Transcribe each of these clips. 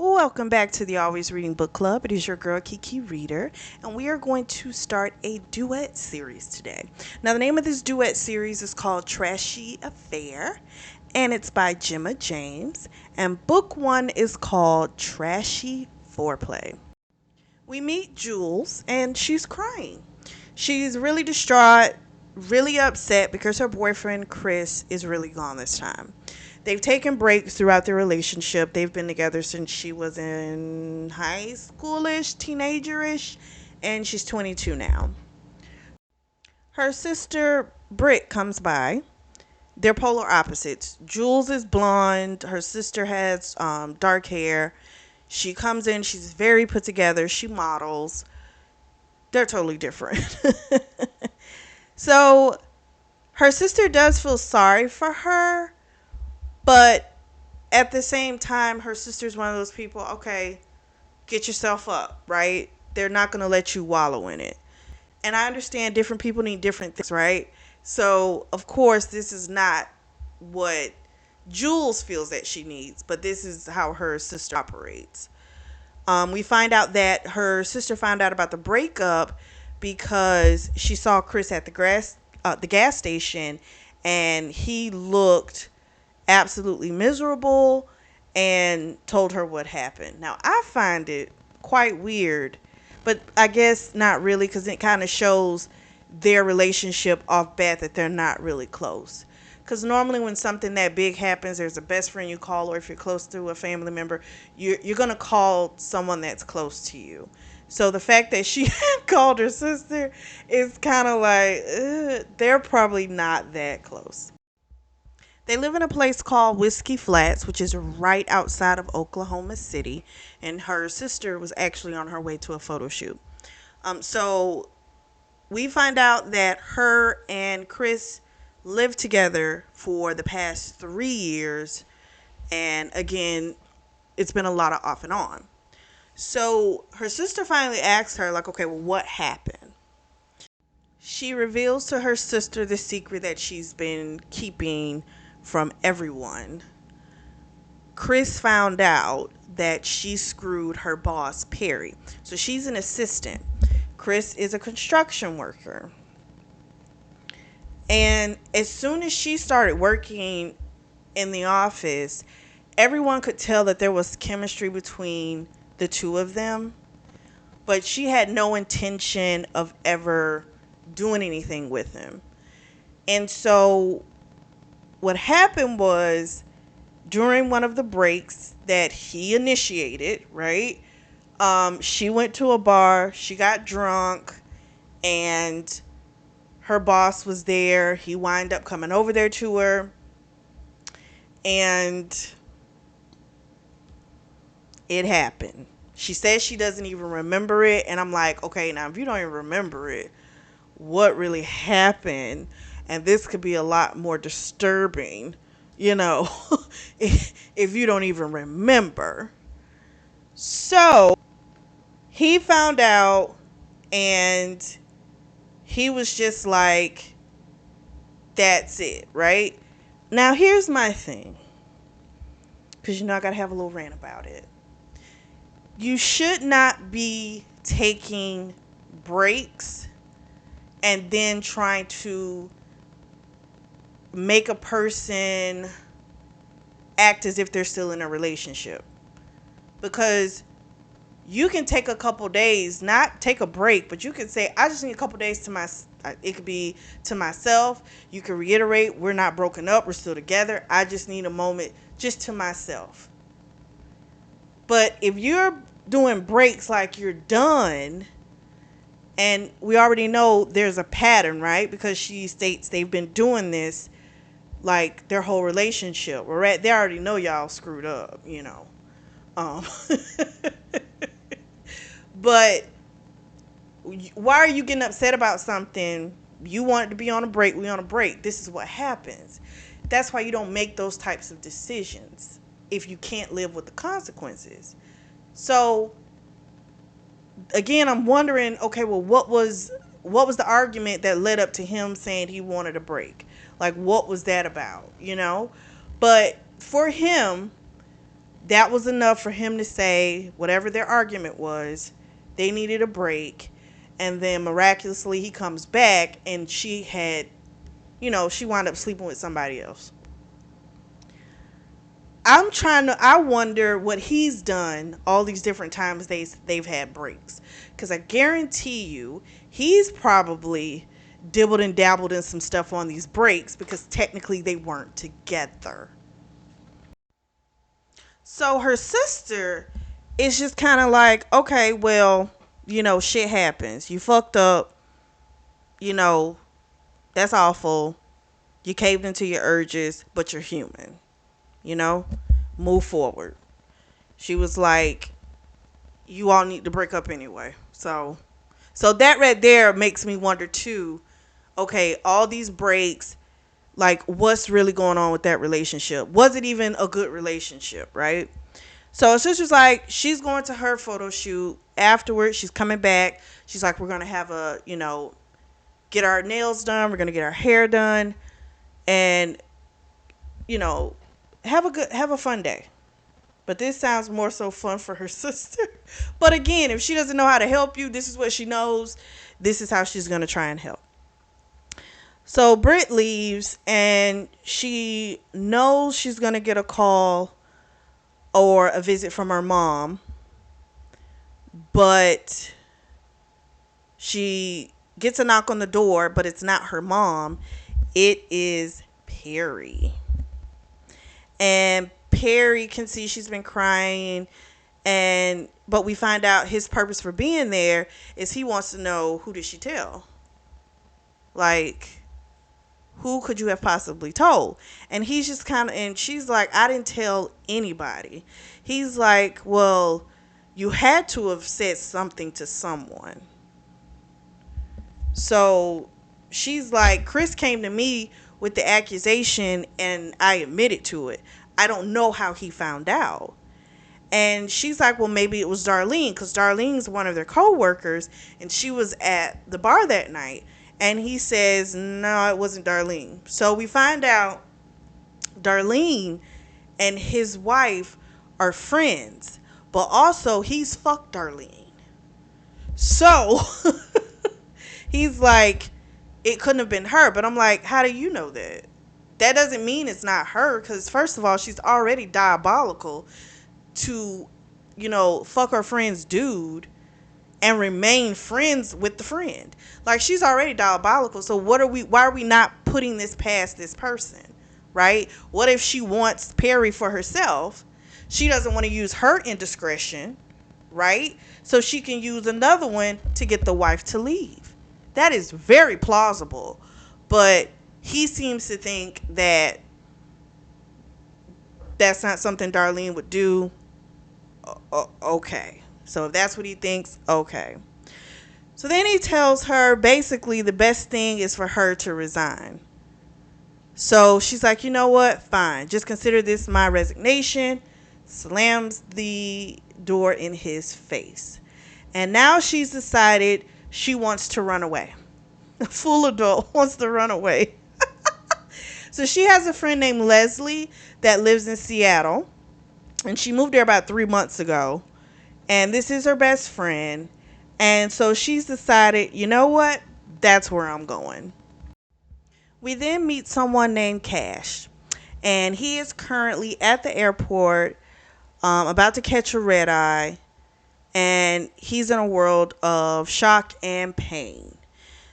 Welcome back to the Always Reading Book Club. It is your girl Kiki Reader, and we are going to start a duet series today. Now, the name of this duet series is called Trashy Affair, and it's by Gemma James, and book one is called Trashy Foreplay. We meet Jules, and she's crying. She's really distraught, really upset because her boyfriend Chris is really gone this time. They've taken breaks throughout their relationship. They've been together since she was in high schoolish, teenagerish, and she's 22 now. Her sister Britt comes by. They're polar opposites. Jules is blonde. Her sister has dark hair. She comes in. She's very put together. She models. They're totally different. So her sister does feel sorry for her, but at the same time, her sister's one of those people, okay, get yourself up, right? They're not going to let you wallow in it. And I understand different people need different things, right? So, of course, this is not what Jules feels that she needs, but this is how her sister operates. We find out that her sister found out about the breakup because she saw Chris at the gas station, and he looked absolutely miserable and told her what happened. Now, I find it quite weird, but I guess not really, because it kind of shows their relationship off bat that they're not really close. Because normally when something that big happens, there's a best friend you call, or if you're close to a family member, you're going to call someone that's close to you. So the fact that she called her sister is kind of like, they're probably not that close. They live in a place called Whiskey Flats, which is right outside of Oklahoma City, and her sister was actually on her way to a photo shoot. So we find out that her and Chris lived together for the past 3 years, and again, it's been a lot of off and on. So her sister finally asks her, like, okay, well, what happened? She reveals to her sister the secret that she's been keeping from everyone. Chris found out that she screwed her boss, Perry. So she's an assistant. Chris is a construction worker. And as soon as she started working in the office, everyone could tell that there was chemistry between the two of them. But she had no intention of ever doing anything with him. And so what happened was, during one of the breaks that he initiated, right? She went to a bar, she got drunk, and her boss was there. He wound up coming over there to her, and it happened. She says she doesn't even remember it, and I'm like, okay, now if you don't even remember it, what really happened? And this could be a lot more disturbing, if you don't even remember. So he found out, and he was just like, that's it, right? Now, here's my thing, because I gotta have a little rant about it. You should not be taking breaks and then trying to make a person act as if they're still in a relationship. Because you can take a couple days, not take a break, but you can say, I just need a couple days to it could be to myself. You can reiterate, we're not broken up, we're still together. I just need a moment just to myself. But if you're doing breaks like you're done, and we already know there's a pattern, right? Because she states they've been doing this like their whole relationship. They already know y'all screwed up, But why are you getting upset about something? You wanted to be on a break, we on a break. This is what happens. That's why you don't make those types of decisions if you can't live with the consequences. So again, I'm wondering, okay, well, what was the argument that led up to him saying he wanted a break? Like, what was that about, But for him, That was enough for him to say whatever their argument was, they needed a break. And then miraculously, he comes back and she had, she wound up sleeping with somebody else. I wonder what he's done all these different times they've had breaks. Because I guarantee you, he's probably dibbled and dabbled in some stuff on these breaks because technically they weren't together. So her sister is just kind of like, okay, well, shit happens. You fucked up. You know, that's awful. You caved into your urges, but you're human. You know, move forward. She was like, you all need to break up anyway. So that right there makes me wonder too. Okay, all these breaks, like what's really going on with that relationship? Was it even a good relationship, right? So her sister's like, she's going to her photo shoot. Afterwards, she's coming back. She's like, we're gonna have get our nails done. We're gonna get our hair done, and you know, have a fun day. But this sounds more so fun for her sister. But again, if she doesn't know how to help you, this is what she knows. This is how she's gonna try and help. So Britt leaves, and she knows she's gonna get a call or a visit from her mom, but she gets a knock on the door, but it's not her mom. It is Perry. And Perry can see she's been crying, but we find out his purpose for being there is he wants to know, who did she tell? Like, who could you have possibly told? And he's just and she's like, I didn't tell anybody. He's like, well, you had to have said something to someone. So she's like, Chris came to me with the accusation and I admitted to it. I don't know how he found out. And she's like, well, maybe it was Darlene, because Darlene's one of their co-workers and she was at the bar that night. And he says, no, it wasn't Darlene. So we find out Darlene and his wife are friends, but also he's fucked Darlene. So he's like, it couldn't have been her. But I'm like, how do you know that? That doesn't mean it's not her, because first of all, she's already diabolical to, fuck her friend's dude and remain friends with the friend. Like, she's already diabolical. So why are we not putting this past this person? Right? What if she wants Perry for herself? She doesn't want to use her indiscretion, right? So she can use another one to get the wife to leave. That is very plausible. But he seems to think that that's not something Darlene would do. Okay. So if that's what he thinks, okay. So then he tells her basically the best thing is for her to resign. So she's like, you know what? Fine. Just consider this my resignation. Slams the door in his face. And now she's decided she wants to run away. A full adult wants to run away. So she has a friend named Leslie that lives in Seattle. And she moved there about 3 months ago. And this is her best friend. And so she's decided, you know what? That's where I'm going. We then meet someone named Cash. And he is currently at the airport, about to catch a red eye. And he's in a world of shock and pain.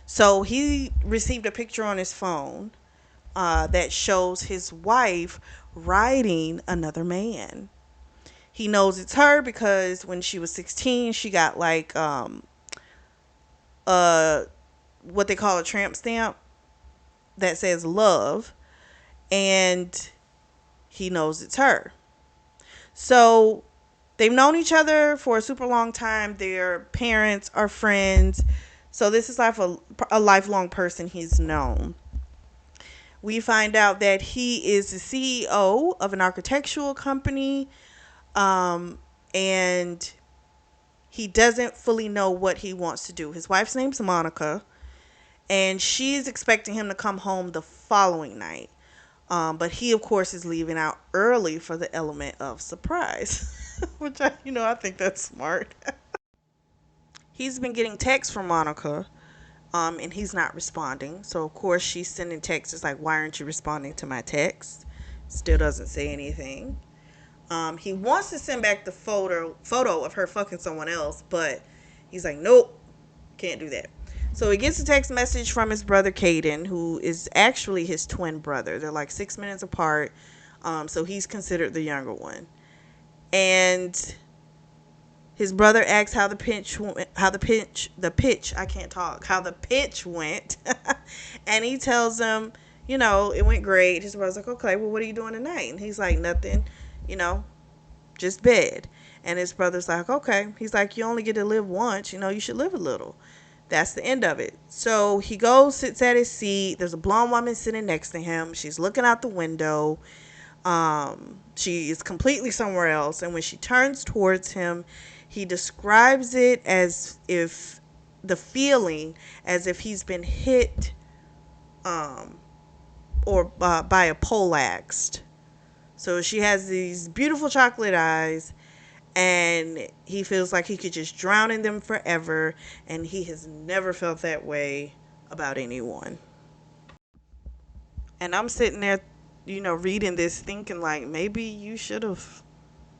So he received a picture on his phone that shows his wife riding another man. He knows it's her because when she was 16, she got like what they call a tramp stamp that says love, and he knows it's her. So they've known each other for a super long time. Their parents are friends. So this is like a lifelong person he's known. We find out that he is the CEO of an architectural company, and he doesn't fully know what he wants to do. His wife's name's Monica, and she's expecting him to come home the following night. But he, of course, is leaving out early for the element of surprise, which I think that's smart. He's been getting texts from Monica, and he's not responding. So of course she's sending texts it's like, "Why aren't you responding to my text?" Still doesn't say anything. He wants to send back the photo of her fucking someone else, but he's like, "Nope, can't do that." So he gets a text message from his brother Caden, who is actually his twin brother. They're like 6 minutes apart, so he's considered the younger one. And his brother asks how the pitch went, I can't talk, how the pitch went. And he tells him, it went great. His brother's like, "Okay, well, what are you doing tonight?" And he's like, "Nothing, you know, just bed." And his brother's like, "Okay." He's like, "You only get to live once, you should live a little." That's the end of it. So he goes, sits at his seat. There's a blonde woman sitting next to him. She's looking out the window. She is completely somewhere else. And when she turns towards him, he describes it as if the feeling as if he's been hit or by a poleaxed. So she has these beautiful chocolate eyes, and he feels like he could just drown in them forever, and he has never felt that way about anyone. And I'm sitting there, reading this thinking like, maybe you should have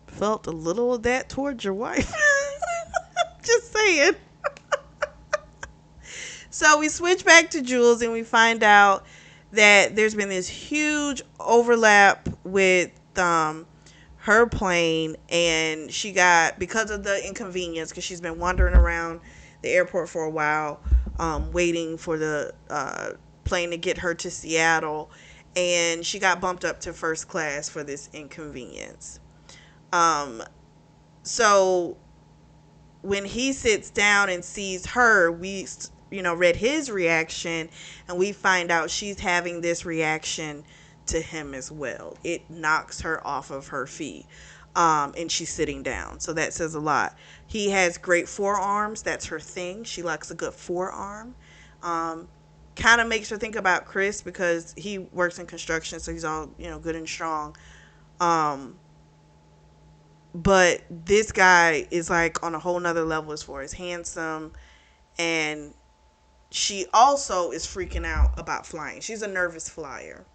felt a little of that towards your wife. Just saying. So we switch back to Jules and we find out that there's been this huge overlap with her plane, and she got, because of the inconvenience, because she's been wandering around the airport for a while, waiting for the plane to get her to Seattle, and she got bumped up to first class for this inconvenience. So when he sits down and sees her, we read his reaction, and we find out she's having this reaction to him as well. It knocks her off of her feet, and she's sitting down, so that says a lot. He has great forearms. That's her thing. She likes a good forearm. Kind of makes her think about Chris, because he works in construction, so he's all good and strong. But this guy is like on a whole nother level as far as handsome, and she also is freaking out about flying. She's a nervous flyer.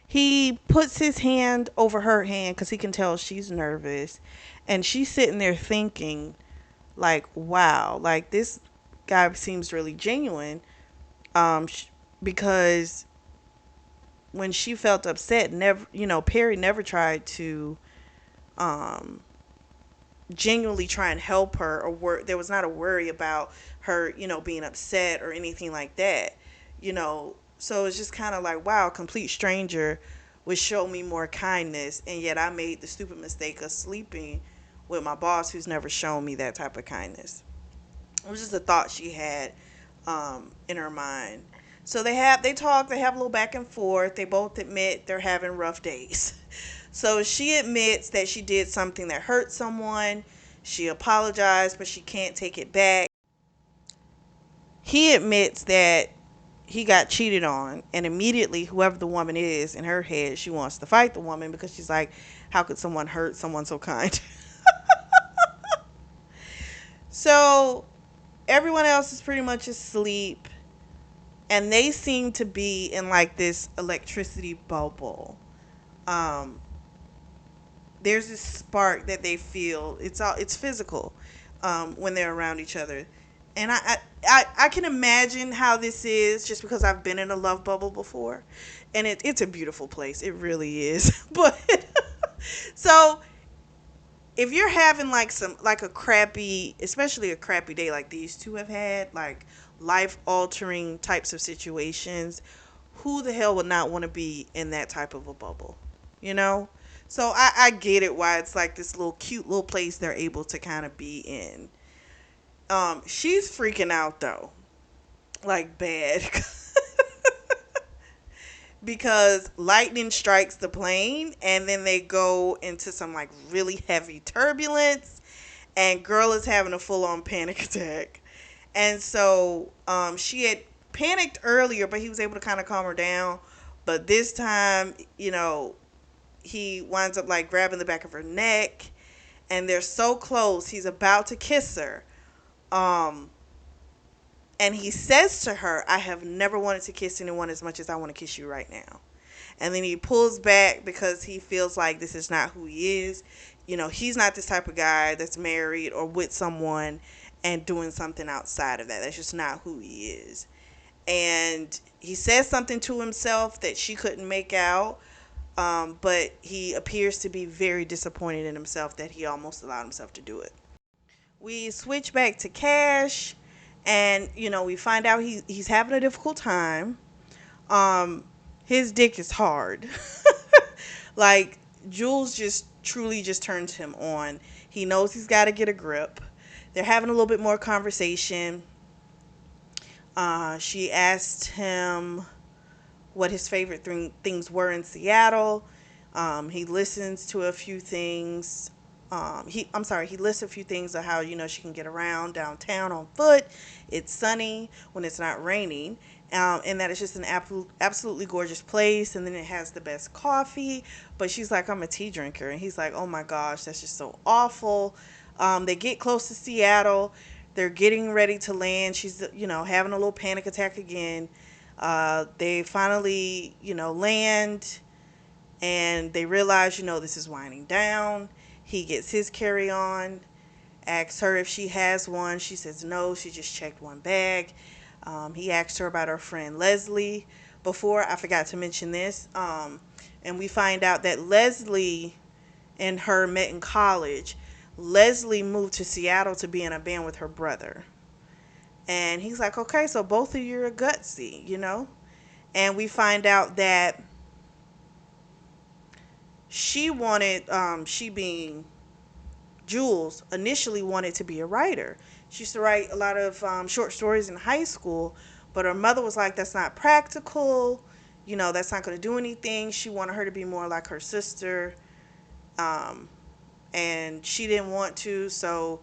He puts his hand over her hand because he can tell she's nervous, and she's sitting there thinking like, wow, like this guy seems really genuine. Because when she felt upset, never, Perry never tried to genuinely try and help her, or there was not a worry about her, being upset or anything like that, so it's just kind of like, wow, a complete stranger would show me more kindness, and yet I made the stupid mistake of sleeping with my boss who's never shown me that type of kindness. It was just a thought she had in her mind. So they talk, they have a little back and forth. They both admit they're having rough days. So she admits that she did something that hurt someone. She apologized, but she can't take it back. He admits that he got cheated on, and immediately whoever the woman is, in her head, she wants to fight the woman, because she's like, how could someone hurt someone so kind? So everyone else is pretty much asleep, and they seem to be in like this electricity bubble. Um, there's this spark that they feel. It's physical when they're around each other, and I can imagine how this is just because I've been in a love bubble before, and it's a beautiful place. It really is. But so if you're having like a crappy, especially a crappy day like these two have had, like life altering types of situations, who the hell would not want to be in that type of a bubble, you know? So I get it why it's like this little cute little place they're able to kind of be in. She's freaking out though, like bad. Because lightning strikes the plane, and then they go into some like really heavy turbulence, and girl is having a full-on panic attack. And so she had panicked earlier, but he was able to kind of calm her down. But this time, he winds up like grabbing the back of her neck, and they're so close. He's about to kiss her. Um, and he says to her, I have never wanted to kiss anyone as much as I want to kiss you right now. And then he pulls back because he feels like this is not who he is. He's not this type of guy that's married or with someone and doing something outside of that. That's just not who he is. And he says something to himself that she couldn't make out. But he appears to be very disappointed in himself that he almost allowed himself to do it. We switch back to Cash, and we find out he's having a difficult time. Um, his dick is hard. Like, Jules just truly just turns him on. He knows he's got to get a grip. They're having a little bit more conversation. She asked him what his favorite things were in Seattle. He listens to a few things. He lists a few things of how she can get around downtown on foot. It's sunny when it's not raining, and that it's just an absolutely gorgeous place. And then it has the best coffee. But she's like, I'm a tea drinker, and he's like, oh my gosh, that's just so awful. They get close to Seattle. They're getting ready to land. She's having a little panic attack again. They finally land, and they realize this is winding down. He gets his carry-on, asks her if she has one. She says no, she just checked one bag. He asked her about her friend Leslie. Before, I forgot to mention this, and we find out that Leslie and her met in college. Leslie moved to Seattle to be in a band with her brother. And he's like, okay, so both of you are gutsy. And we find out that she being Jules, initially wanted to be a writer. She used to write a lot of short stories in high school, but her mother was like, that's not practical. That's not going to do anything. She wanted her to be more like her sister. And she didn't want to, so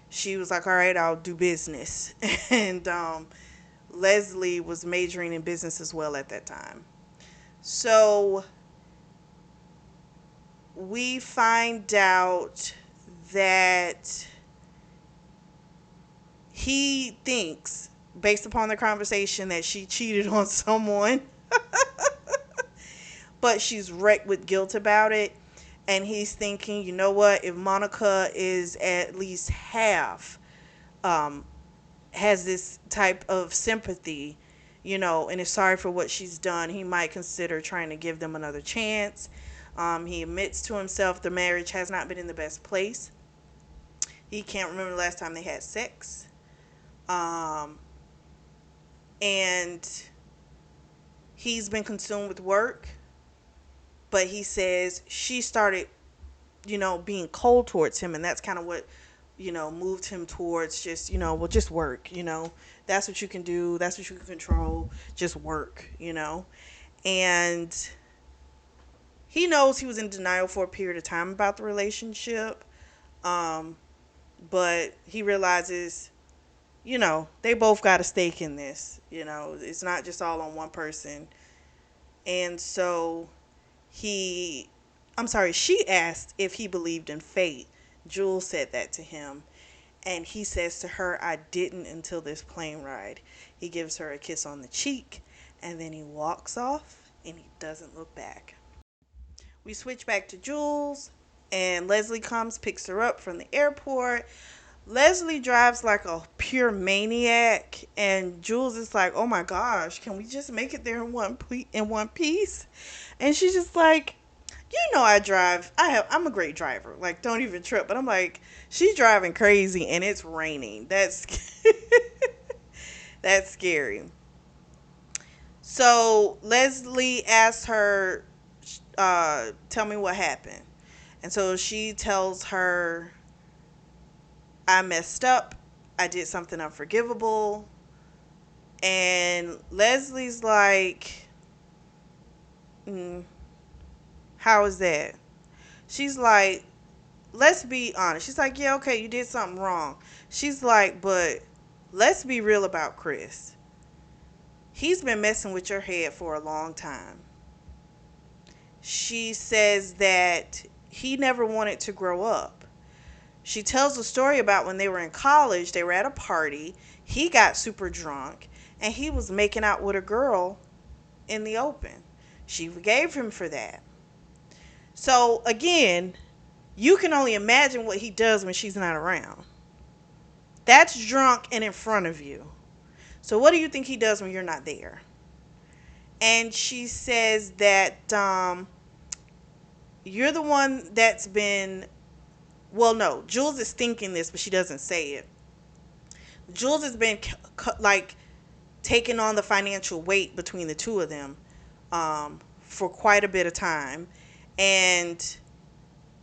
she was like, all right, I'll do business. And Leslie was majoring in business as well at that time. So we find out that he thinks, based upon the conversation, that she cheated on someone. But she's wrecked with guilt about it. And he's thinking, you know what, if Monica is at least half, has this type of sympathy, and is sorry for what she's done, he might consider trying to give them another chance. He admits to himself the marriage has not been in the best place. He can't remember the last time they had sex. And he's been consumed with work. But he says she started, being cold towards him. And that's kind of what, moved him towards just, well, just work, That's what you can do. That's what you can control. Just work, And he knows he was in denial for a period of time about the relationship. But he realizes, they both got a stake in this. It's not just all on one person. And so she asked if he believed in fate. Jules said that to him. And he says to her, I didn't until this plane ride. He gives her a kiss on the cheek, and then he walks off, and he doesn't look back. We switch back to Jules, and Leslie comes, picks her up from the airport. Leslie drives like a pure maniac, and Jules is like, oh my gosh, can we just make it there in one piece? And she's just like, I drive. I'm a great driver. Like, don't even trip. But I'm like, she's driving crazy and it's raining. That's that's scary. So Leslie asks her, tell me what happened. And so she tells her, I messed up. I did something unforgivable. And Leslie's like, how is that? She's like, let's be honest. She's like, yeah, okay, you did something wrong. She's like, but let's be real about Chris. He's been messing with your head for a long time. she says that he never wanted to grow up. She tells a story about when they were in college, they were at a party, he got super drunk, and he was making out with a girl in the open. She forgave him for that. So, again, you can only imagine what he does when she's not around. That's drunk and in front of you. So, what do you think he does when you're not there? And she says that you're the one that's been. Well, no, Jules is thinking this, but she doesn't say it. Jules has been like taking on the financial weight between the two of them for quite a bit of time, and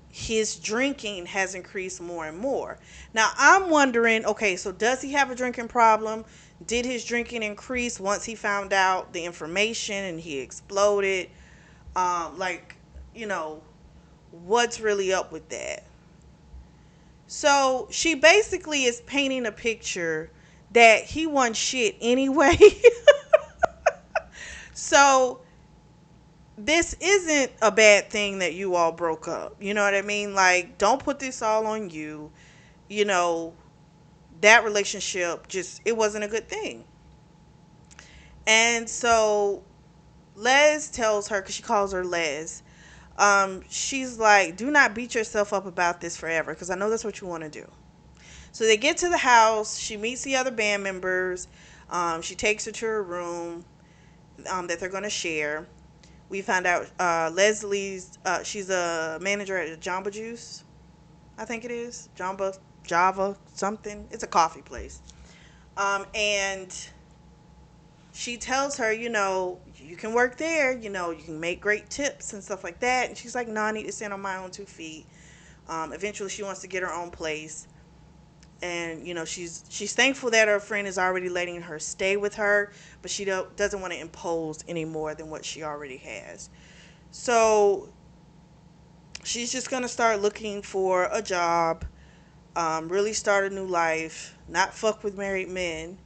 his drinking has increased more and more. Now, I'm wondering, okay, so does he have a drinking problem? Did his drinking increase once he found out the information and he exploded? Like, you know, what's really up with that? So she basically is painting a picture that he won shit anyway. So this isn't a bad thing that you all broke up. You know what I mean? Like, don't put this all on you. You know, that relationship just, it wasn't a good thing. And so Les tells her, because she calls her Les, she's like, do not beat yourself up about this forever, because I know that's what you want to do. So they get to the house. She meets the other band members. She takes her to her room that they're going to share. We found out Leslie's, she's a manager at Jamba Juice, I think it is. Java, something. It's a coffee place. And she tells her, you know, you can work there, you know, you can make great tips and stuff like that. And she's like, no, I need to stand on my own 2 feet. Eventually, she wants to get her own place. And you know, she's thankful that her friend is already letting her stay with her, but she doesn't want to impose any more than what she already has. So she's just gonna start looking for a job, really start a new life, not fuck with married men.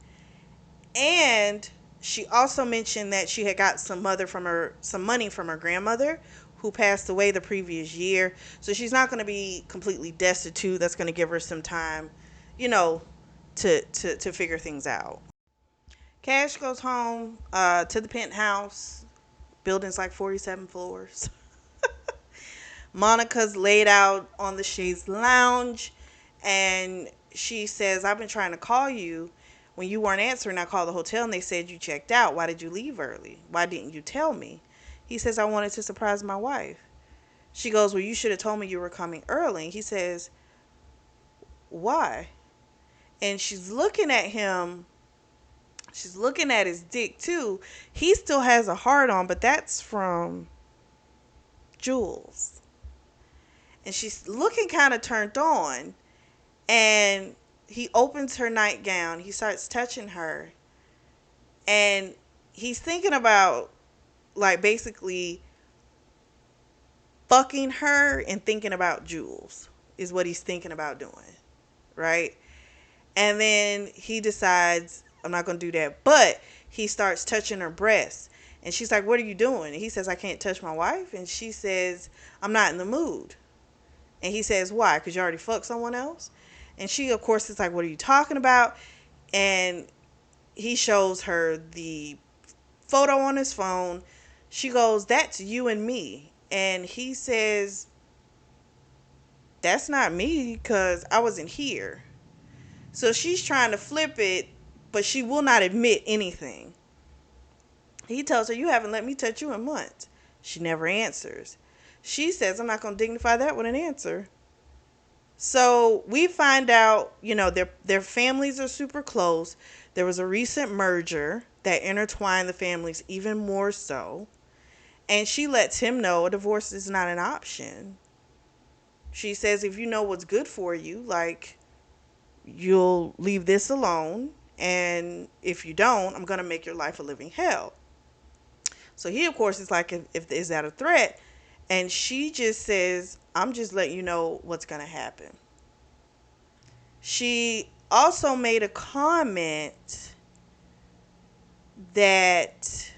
And she also mentioned that she had got some money from her grandmother who passed away the previous year. So she's not going to be completely destitute. That's going to give her some time, you know, to figure things out. Cash goes home to the penthouse. Building's like 47 floors. Monica's laid out on the chaise lounge, and she says, I've been trying to call you. When you weren't answering, I called the hotel and they said you checked out. Why did you leave early? Why didn't you tell me? He says, I wanted to surprise my wife. She goes, well, you should have told me you were coming early. He says, why? And she's looking at him. She's looking at his dick too. He still has a heart on, but that's from Jules. And she's looking kind of turned on. And he opens her nightgown. He starts touching her. And he's thinking about, like, basically fucking her and thinking about Jules is what he's thinking about doing. Right? And then he decides, I'm not going to do that. But he starts touching her breasts. And she's like, what are you doing? And he says, I can't touch my wife. And she says, I'm not in the mood. And he says, why? Because you already fucked someone else? And she, of course, is like, what are you talking about? And he shows her the photo on his phone. She goes, that's you and me. And he says, that's not me because I wasn't here. So she's trying to flip it, but she will not admit anything. He tells her, you haven't let me touch you in months. She never answers. She says, I'm not going to dignify that with an answer. So we find out, you know, their families are super close. There was a recent merger that intertwined the families even more so. And she lets him know a divorce is not an option. She says, if you know what's good for you, like, you'll leave this alone. And if you don't, I'm going to make your life a living hell. So he, of course, is like, if is that a threat? And she just says, I'm just letting you know what's going to happen. She also made a comment that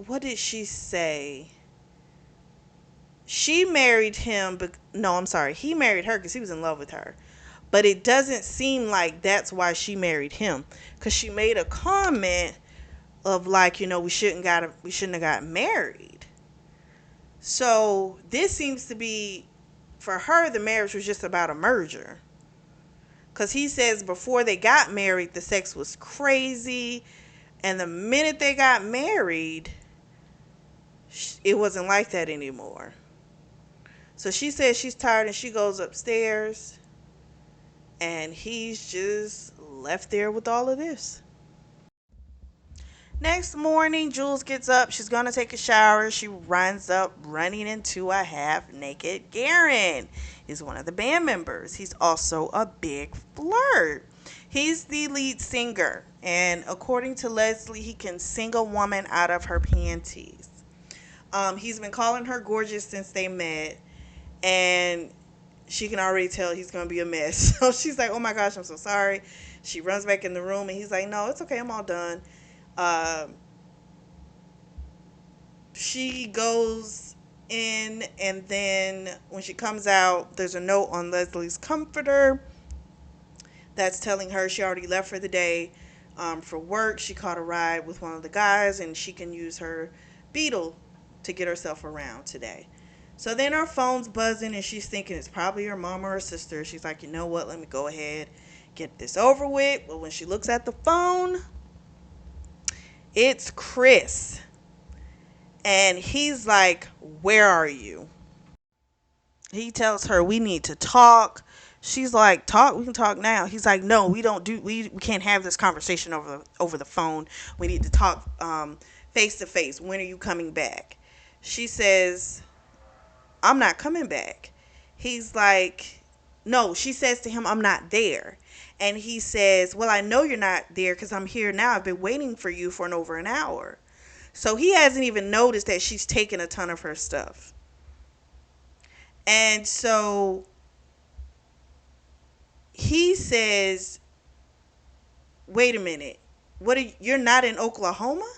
what did she say? She married him, but no, I'm sorry. He married her because he was in love with her. But it doesn't seem like that's why she married him, because she made a comment of like, we shouldn't have got married. So this seems to be, for her, the marriage was just about a merger. Because he says before they got married, the sex was crazy. And the minute they got married, it wasn't like that anymore. So she says she's tired and she goes upstairs. And he's just left there with all of this. Next morning, Jules gets up. She's going to take a shower. She runs up, running into a half naked Garen. He's one of the band members. He's also a big flirt. He's the lead singer. And according to Leslie, he can sing a woman out of her panties. He's been calling her gorgeous since they met. And she can already tell he's going to be a mess. So she's like, oh my gosh, I'm so sorry. She runs back in the room and he's like, no, it's okay. I'm all done. Um, she goes in, and then when she comes out, there's a note on Leslie's comforter that's telling her she already left for the day, for work. She caught a ride with one of the guys, and she can use her Beetle to get herself around today. So then her phone's buzzing, and she's thinking it's probably her mom or her sister. She's like, you know what, let me go ahead, get this over with. But when she looks at the phone, it's Chris. And he's like, where are you? He tells her, we need to talk. She's like, talk? We can talk now. He's like, no, we can't have this conversation over the phone. We need to talk face to face. When are you coming back? She says, I'm not coming back. He's like, no, she says to him, I'm not there. And he says, well, I know you're not there because I'm here now. I've been waiting for you for over an hour. So he hasn't even noticed that she's taken a ton of her stuff. And so he says, wait a minute. You're not in Oklahoma?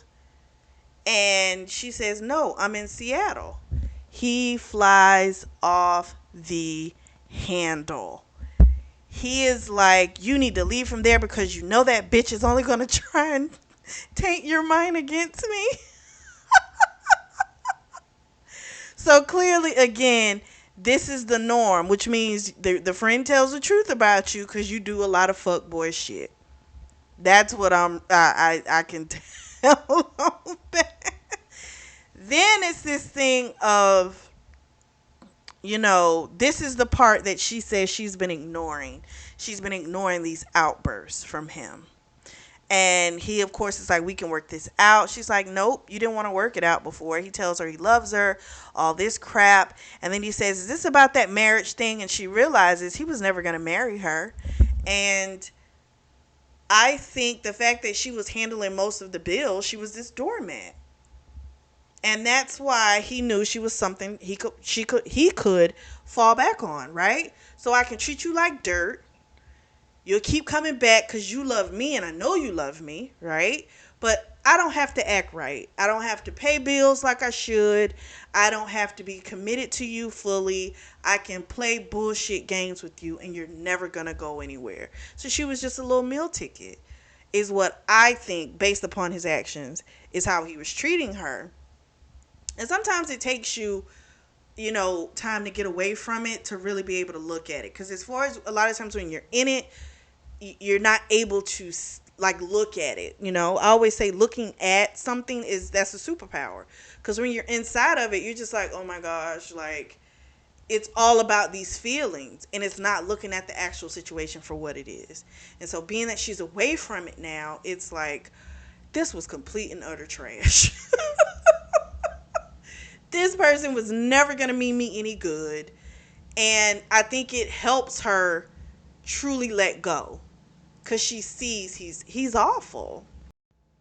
And she says, no, I'm in Seattle. He flies off the handle. He is like, you need to leave from there because you know that bitch is only going to try and taint your mind against me. So clearly, again, this is the norm, which means the friend tells the truth about you because you do a lot of fuckboy shit. That's what I can tell. Then it's this thing of, this is the part that she says she's been ignoring. She's been ignoring these outbursts from him. And he, of course, is like, we can work this out. She's like, nope, you didn't want to work it out before. He tells her he loves her, all this crap. And then he says, is this about that marriage thing? And she realizes he was never going to marry her. And I think the fact that she was handling most of the bills, she was this doormat. And that's why he knew she was something he could fall back on, right? So I can treat you like dirt. You'll keep coming back because you love me and I know you love me, right? But I don't have to act right. I don't have to pay bills like I should. I don't have to be committed to you fully. I can play bullshit games with you and you're never going to go anywhere. So she was just a little meal ticket, is what I think, based upon his actions, is how he was treating her. And sometimes it takes you, time to get away from it to really be able to look at it. Because as far as a lot of times when you're in it, you're not able to like look at it. I always say looking at something that's a superpower, because when you're inside of it, you're just like, oh my gosh, like it's all about these feelings and it's not looking at the actual situation for what it is. And so being that she's away from it now, it's like, this was complete and utter trash. This person was never going to mean me any good. And I think it helps her truly let go, because she sees he's awful.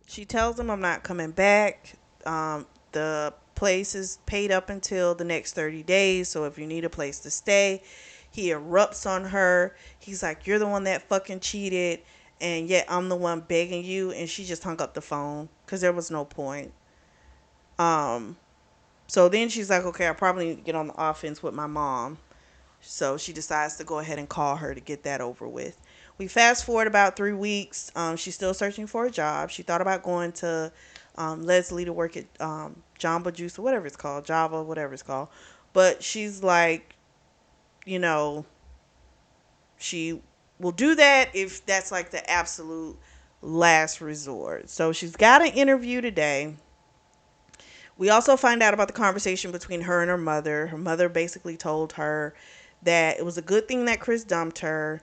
She tells him, I'm not coming back. The place is paid up until the next 30 days. So if you need a place to stay, he erupts on her. He's like, you're the one that fucking cheated. And yet I'm the one begging you. And she just hung up the phone because there was no point. Um, so then she's like, okay, I probably need to get on the offense with my mom. So she decides to go ahead and call her to get that over with. We fast forward about 3 weeks. She's still searching for a job. She thought about going to Leslie to work at Jamba Juice or whatever it's called, Java, whatever it's called. But she's like, you know, she will do that if that's like the absolute last resort. So she's got an interview today. We also find out about the conversation between her and her mother. Her mother basically told her that it was a good thing that Chris dumped her,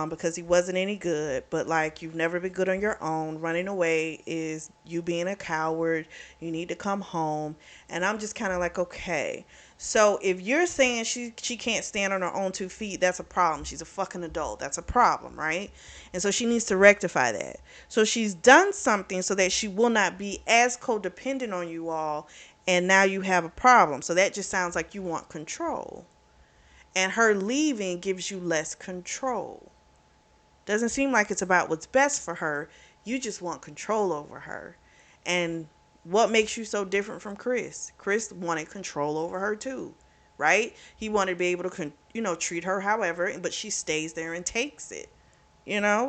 because he wasn't any good. But like, you've never been good on your own. Running away is you being a coward. You need to come home. And I'm just kind of like, okay. So if you're saying she can't stand on her own 2 feet, that's a problem. She's a fucking adult. That's a problem, right? And so she needs to rectify that. So she's done something so that she will not be as codependent on you all, and now you have a problem. So that just sounds like you want control. And her leaving gives you less control. Doesn't seem like it's about what's best for her. You just want control over her. And what makes you so different from Chris? Chris wanted control over her too, right? He wanted to be able to, treat her however, but she stays there and takes it,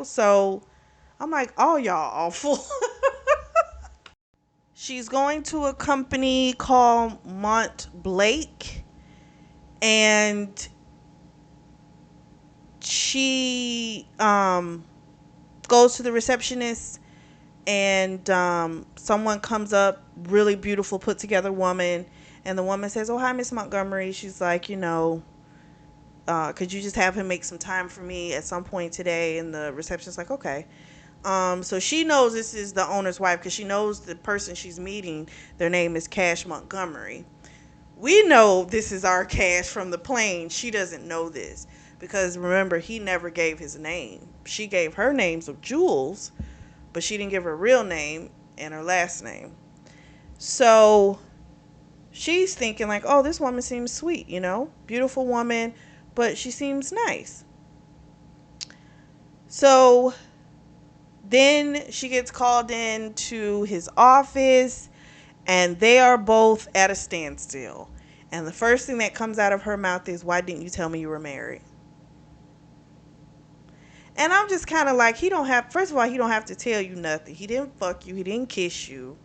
So I'm like, oh, y'all awful. She's going to a company called Mont Blake, and she goes to the receptionist, and someone comes up, really beautiful, put together woman, and the woman says, oh, hi, Miss Montgomery. She's like, could you just have him make some time for me at some point today? And the receptionist's like, okay. So she knows this is the owner's wife because she knows the person she's meeting, their name is Cash Montgomery. We know this is our Cash from the plane. She doesn't know this because remember, he never gave his name. She gave her names of Jules, but she didn't give her real name and her last name. So she's thinking like, oh, this woman seems sweet, beautiful woman, but she seems nice. So then she gets called in to his office, and they are both at a standstill. And the first thing that comes out of her mouth is, why didn't you tell me you were married? And I'm just kind of like, first of all, he don't have to tell you nothing. He didn't fuck you. He didn't kiss you.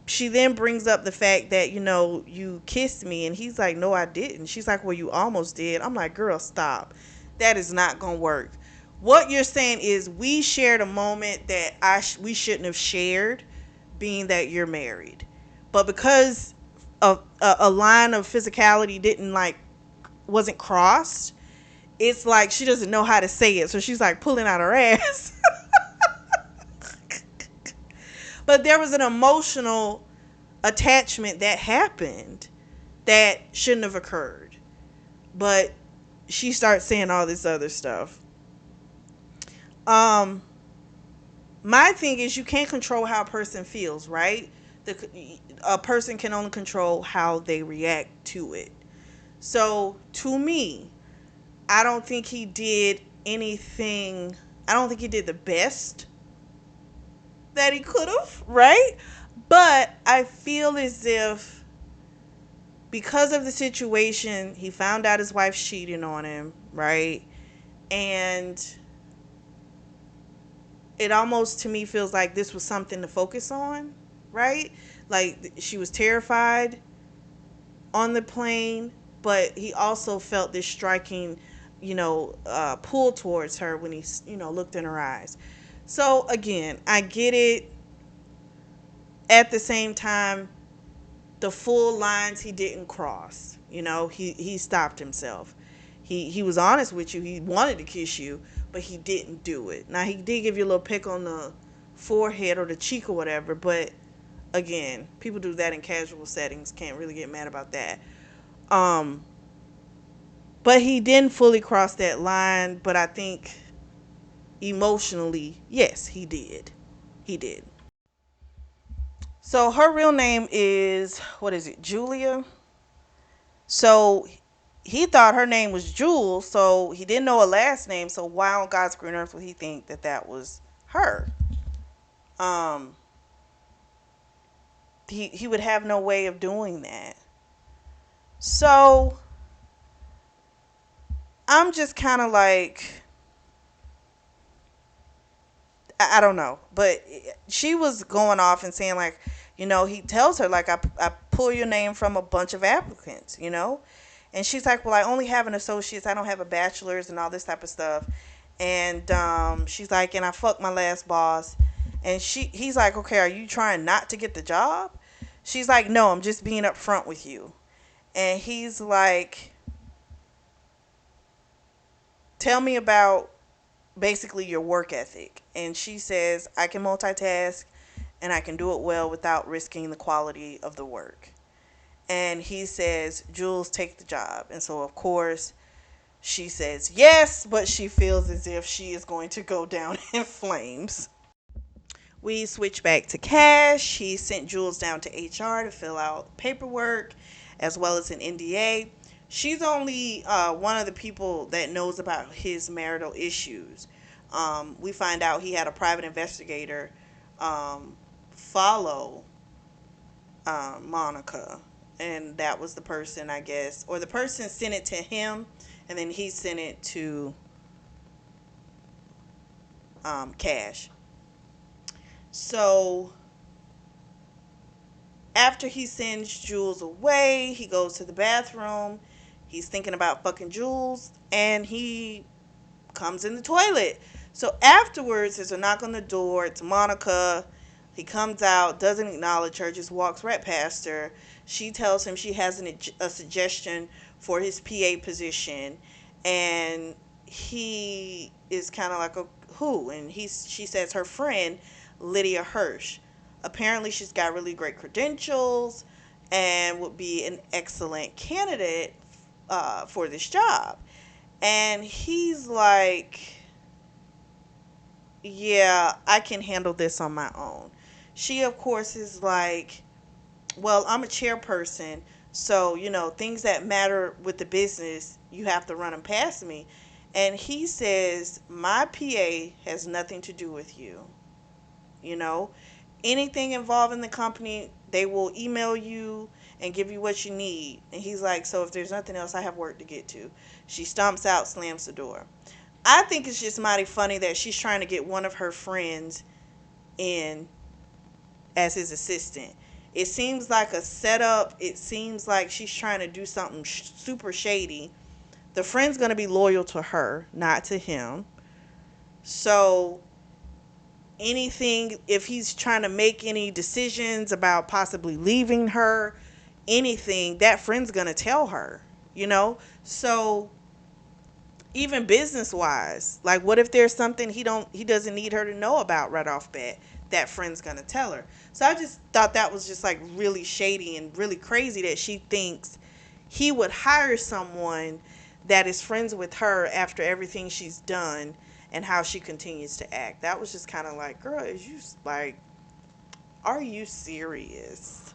She then brings up the fact that, you kissed me. And he's like, no, I didn't. She's like, well, you almost did. I'm like, girl, stop. That is not going to work. What you're saying is we shared a moment that we shouldn't have shared, being that you're married. But because a line of physicality wasn't crossed, it's like she doesn't know how to say it. So she's like pulling out her ass. But there was an emotional attachment that happened that shouldn't have occurred. But she starts saying all this other stuff. My thing is, you can't control how a person feels, right? A person can only control how they react to it. So to me, I don't think he did anything. I don't think he did the best that he could have, right? But I feel as if because of the situation, he found out his wife's cheating on him, right? And it almost to me feels like this was something to focus on, right? Like she was terrified on the plane, but he also felt this striking, pull towards her when he, looked in her eyes. So again, I get it. At the same time, the full lines he didn't cross. He stopped himself. He was honest with you. He wanted to kiss you, but he didn't do it. Now he did give you a little peck on the forehead or the cheek or whatever, but again, people do that in casual settings. Can't really get mad about that. But he didn't fully cross that line, but I think emotionally, yes, he did. He did. So her real name is, what is it, Julia? So he thought her name was Jules, so he didn't know her last name. So why on God's green earth would he think that that was her? um, he would have no way of doing that. So I'm just kind of like, I don't know, but she was going off and saying like, he tells her like, I pull your name from a bunch of applicants. And she's like, well, I only have an associate's, I don't have a bachelor's and all this type of stuff. And she's like, and I fucked my last boss. And he's like, okay, are you trying not to get the job? She's like, no, I'm just being upfront with you. And he's like, tell me about basically your work ethic. And she says, I can multitask and I can do it well without risking the quality of the work. And he says, Jules, take the job. And so, of course, she says yes, but she feels as if she is going to go down in flames. We switch back to Cash. He sent Jules down to HR to fill out paperwork as well as an NDA. She's only one of the people that knows about his marital issues. We find out he had a private investigator follow Monica. And that was the person, I guess, or the person sent it to him, and then he sent it to Cash. So after he sends Jules away, he goes to the bathroom. He's thinking about fucking Jules, and he comes in the toilet. So afterwards, there's a knock on the door. It's Monica. He comes out, doesn't acknowledge her, just walks right past her. She tells him she has a suggestion for his PA position, and he is kind of like, who? And she says her friend, Lydia Hirsch. Apparently, she's got really great credentials and would be an excellent candidate for this job. And he's like, yeah, I can handle this on my own. She, of course, is like, well, I'm a chairperson, so, things that matter with the business, you have to run them past me. And he says, my PA has nothing to do with you. You know, anything involving the company, they will email you and give you what you need. And he's like, so if there's nothing else, I have work to get to. She stomps out, slams the door. I think it's just mighty funny that she's trying to get one of her friends in as his assistant. It seems like a setup. It seems like she's trying to do something super shady. The friend's going to be loyal to her, not to him. So anything, if he's trying to make any decisions about possibly leaving her, anything, that friend's going to tell her. So even business wise, like, what if there's something he doesn't need her to know about right off bat, that friend's gonna tell her. So I just thought that was just like really shady and really crazy that she thinks he would hire someone that is friends with her after everything she's done and how she continues to act. That was just kind of like, girl, is you like, are you serious?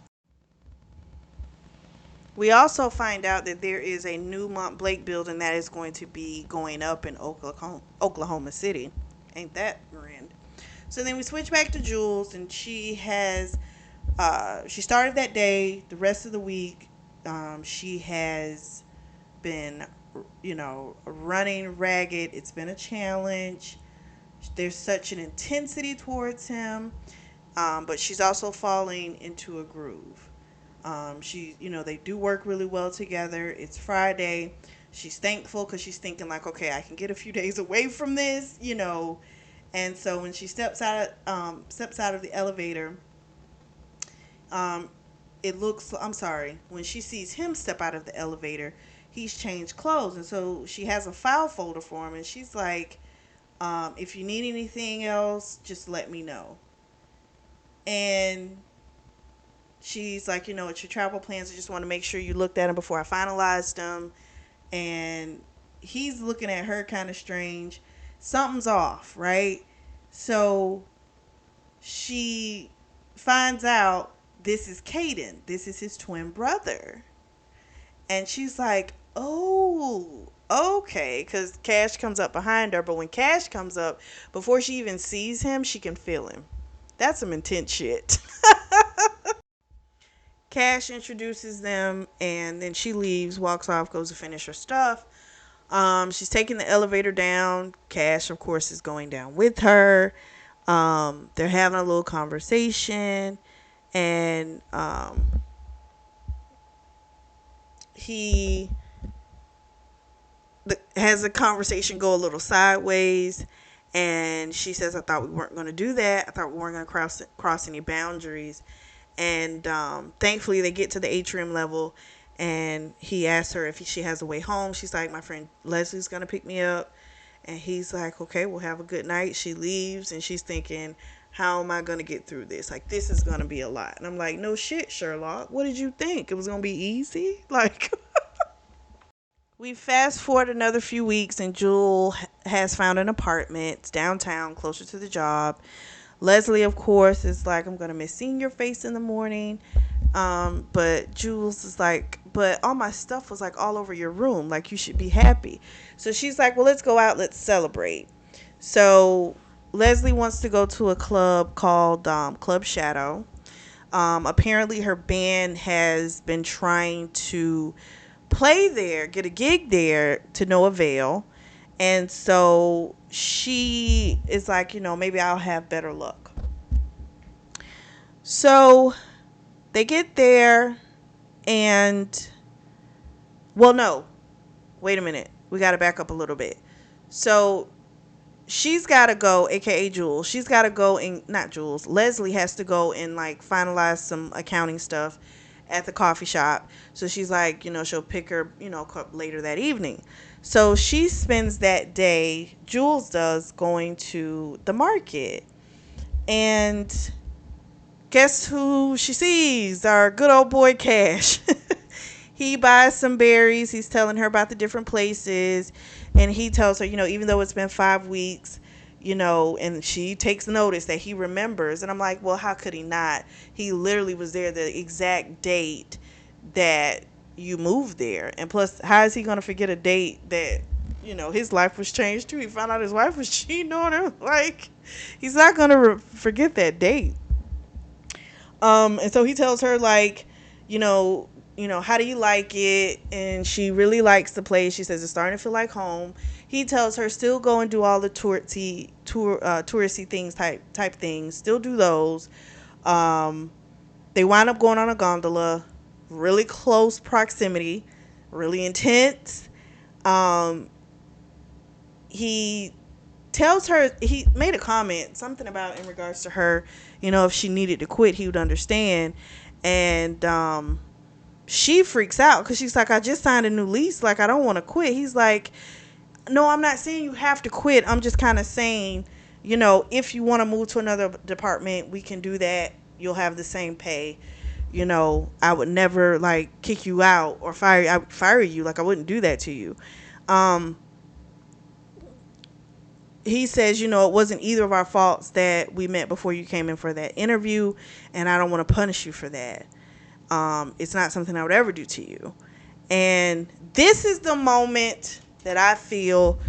We also find out that there is a new Mont Blake building that is going to be going up in Oklahoma City. Ain't that grand? So then we switch back to Jules, and she started that day. The rest of the week, she has been, running ragged. It's been a challenge. There's such an intensity towards him, but she's also falling into a groove. They do work really well together. It's Friday. She's thankful because she's thinking like, okay, I can get a few days away from this. And so when she steps out of the elevator, um, I'm sorry, when she sees him step out of the elevator, he's changed clothes, and so she has a file folder for him, and she's like, if you need anything else, just let me know. And she's like, it's your travel plans. I just want to make sure you looked at them before I finalized them. And he's looking at her kind of strange. Something's off, right? So she finds out this is Caden. This is his twin brother. And she's like, oh, okay. Because Cash comes up behind her. But when Cash comes up, before she even sees him, she can feel him. That's some intense shit. Cash introduces them, and then she leaves, walks off, goes to finish her stuff. She's taking the elevator down. Cash, of course, is going down with her. They're having a little conversation, and he has a conversation go a little sideways, and she says, "I thought we weren't going to do that. I thought we weren't going to cross any boundaries." And thankfully, they get to the atrium level, and he asks her if she has a way home. She's like, "My friend Leslie's going to pick me up." And he's like, "Okay, we'll have a good night." She leaves, and she's thinking, how am I going to get through this? Like, this is going to be a lot. And I'm like, no shit, Sherlock. What did you think? It was going to be easy? Like, we fast forward another few weeks, and Jewel has found an apartment. It's downtown, closer to the job. Leslie, of course, is like, I'm going to miss seeing your face in the morning. But Jules is like, but all my stuff was like all over your room. Like, you should be happy. So she's like, well, let's go out. Let's celebrate. So Leslie wants to go to a club called Club Shadow. Apparently, her band has been trying to play there, get a gig there, to no avail. And so she is like, maybe I'll have better luck. So they get there, and, well, no, wait a minute. We got to back up a little bit. So she's got to go, aka Jules. She's got to go, and not Jules. Leslie has to go and like finalize some accounting stuff at the coffee shop. So she's like, she'll pick her, later that evening. So she spends that day, Jules does, going to the market. And guess who she sees? Our good old boy Cash. He buys some berries. He's telling her about the different places. And he tells her, even though it's been 5 weeks, and she takes notice that he remembers. And I'm like, well, how could he not? He literally was there the exact date that you moved there. And plus, how is he going to forget a date that, his life was changed too? He found out his wife was cheating on him. Like, he's not going to forget that date. And so he tells her, like, how do you like it? And she really likes the place. She says it's starting to feel like home. He tells her still go and do all the touristy things, type things. Still do those. They wind up going on a gondola, really close proximity, really intense. He tells her, he made a comment, something about in regards to her, if she needed to quit, he would understand. And she freaks out because she's like, I just signed a new lease. Like, I don't want to quit. He's like, no, I'm not saying you have to quit. I'm just kind of saying, if you want to move to another department, we can do that. You'll have the same pay. I would never like kick you out or fire you. Like, I wouldn't do that to you. He says, it wasn't either of our faults that we met before you came in for that interview, and I don't want to punish you for that. It's not something I would ever do to you. And this is the moment that I feel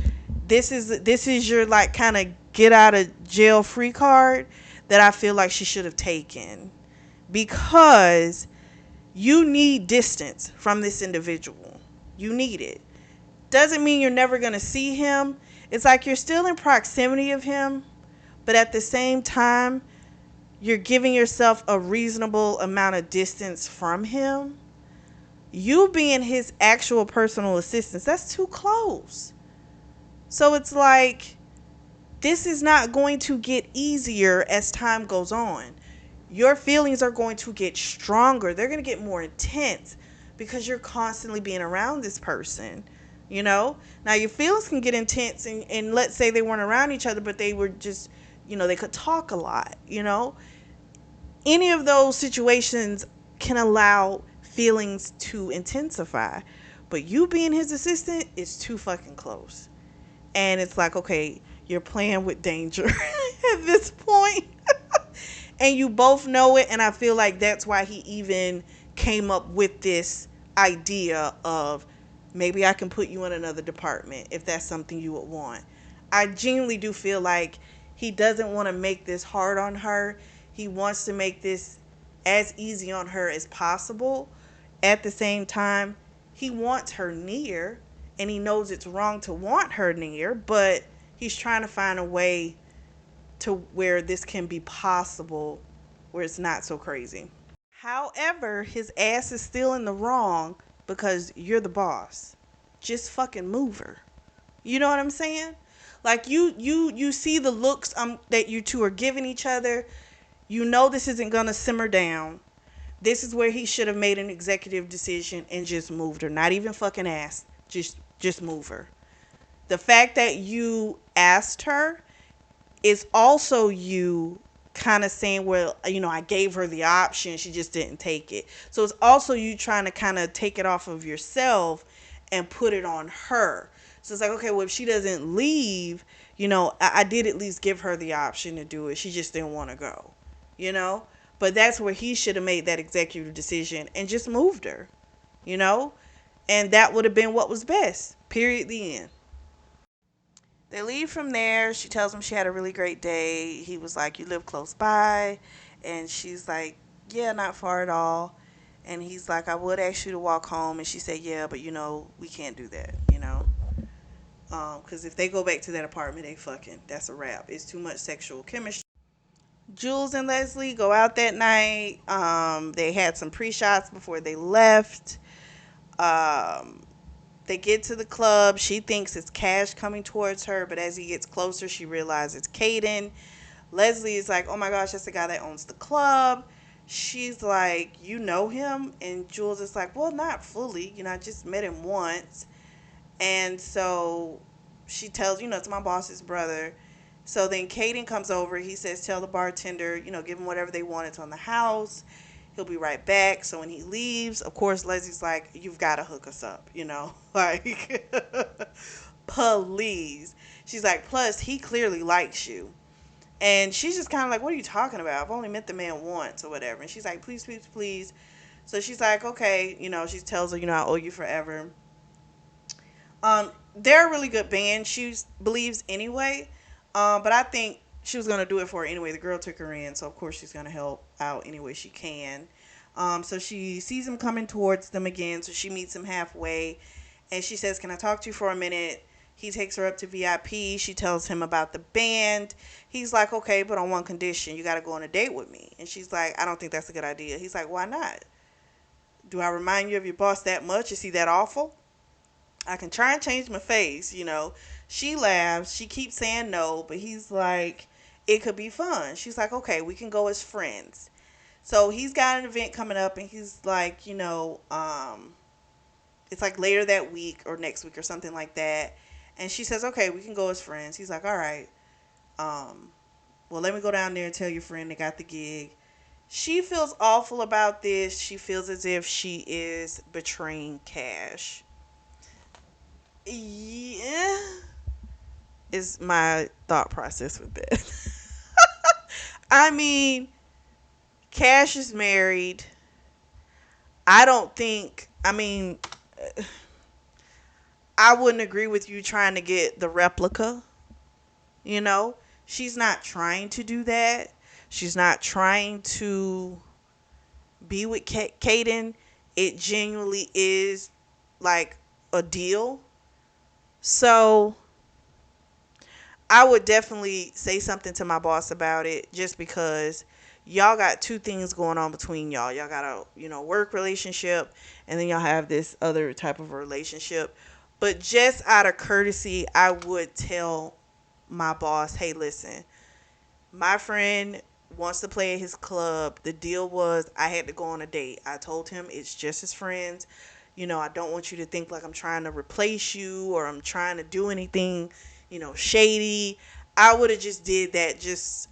this is your like kind of get out of jail free card that I feel like she should have taken, because you need distance from this individual. You need it. Doesn't mean you're never going to see him. It's like you're still in proximity of him, but at the same time, you're giving yourself a reasonable amount of distance from him. You being his actual personal assistant, that's too close. So it's like, this is not going to get easier as time goes on. Your feelings are going to get stronger. They're going to get more intense because you're constantly being around this person. Now your feelings can get intense, and let's say they weren't around each other, but they were just, they could talk a lot. Any of those situations can allow feelings to intensify, but you being his assistant is too fucking close. And it's like, okay, you're playing with danger at this point. And you both know it, and I feel like that's why he even came up with this idea of, maybe I can put you in another department if that's something you would want. I genuinely do feel like he doesn't want to make this hard on her. He wants to make this as easy on her as possible. At the same time, he wants her near, and he knows it's wrong to want her near, but he's trying to find a way to where this can be possible, where it's not so crazy. However, his ass is still in the wrong because you're the boss. Just fucking move her. You know what I'm saying? Like you see the looks that you two are giving each other. You know this isn't gonna simmer down. This is where he should have made an executive decision and just moved her. Not even fucking asked. Just move her. The fact that you asked her is also you kind of saying, well, I gave her the option, she just didn't take it. So it's also you trying to kind of take it off of yourself and put it on her. So it's like, okay, well, if she doesn't leave, I did at least give her the option to do it. She just didn't want to go, you know? But that's where he should have made that executive decision and just moved her, you know? And that would have been what was best. Period. The end. They leave from there. She tells him she had a really great day. He was like, you live close by. And she's like, yeah, not far at all. And he's like, I would ask you to walk home. And she said, yeah, but we can't do that. Because if they go back to that apartment, they fucking, that's a wrap. It's too much sexual chemistry. Jules and Leslie go out that night. They had some pre-shots before they left. Um, they get to the club. She thinks it's Cash coming towards her, but as he gets closer, she realizes it's Caden. Leslie is like, oh my gosh, that's the guy that owns the club. She's like, you know him? And Jules is like, well, not fully. I just met him once. And so she tells, it's my boss's brother. So then Caden comes over. He says, tell the bartender, give them whatever they want. It's on the house. He'll be right back. So when he leaves, of course, Leslie's like, you've got to hook us up, like, please. She's like, plus, he clearly likes you. And she's just kind of like, what are you talking about? I've only met the man once or whatever. And she's like, please, please, please. So she's like, okay. She tells her, I owe you forever. They're a really good band. She believes anyway. But I think she was going to do it for her anyway. The girl took her in, so of course she's going to help out any way she can. So she sees him coming towards them again, so she meets him halfway. And she says, can I talk to you for a minute? He takes her up to VIP. She tells him about the band. He's like, okay, but on one condition. You got to go on a date with me. And she's like, I don't think that's a good idea. He's like, why not? Do I remind you of your boss that much? Is he that awful? I can try and change my face. She laughs. She keeps saying no, but he's like, it could be fun. She's like, okay, we can go as friends. So he's got an event coming up, and he's like, it's like later that week or next week or something like that. And she says, okay, we can go as friends. He's like, all right. Well, let me go down there and tell your friend they got the gig. She feels awful about this. She feels as if she is betraying Cash. Yeah, is my thought process with that. I mean, Cash is married. I wouldn't agree with you trying to get the replica. You know, she's not trying to do that. She's not trying to be with Caden. It genuinely is like a deal. So I would definitely say something to my boss about it, just because y'all got two things going on between y'all. Y'all got a, work relationship, and then y'all have this other type of relationship. But just out of courtesy, I would tell my boss, hey, listen, my friend wants to play at his club. The deal was I had to go on a date. I told him it's just as friends. I don't want you to think like I'm trying to replace you or I'm trying to do anything, shady. I would have just did that just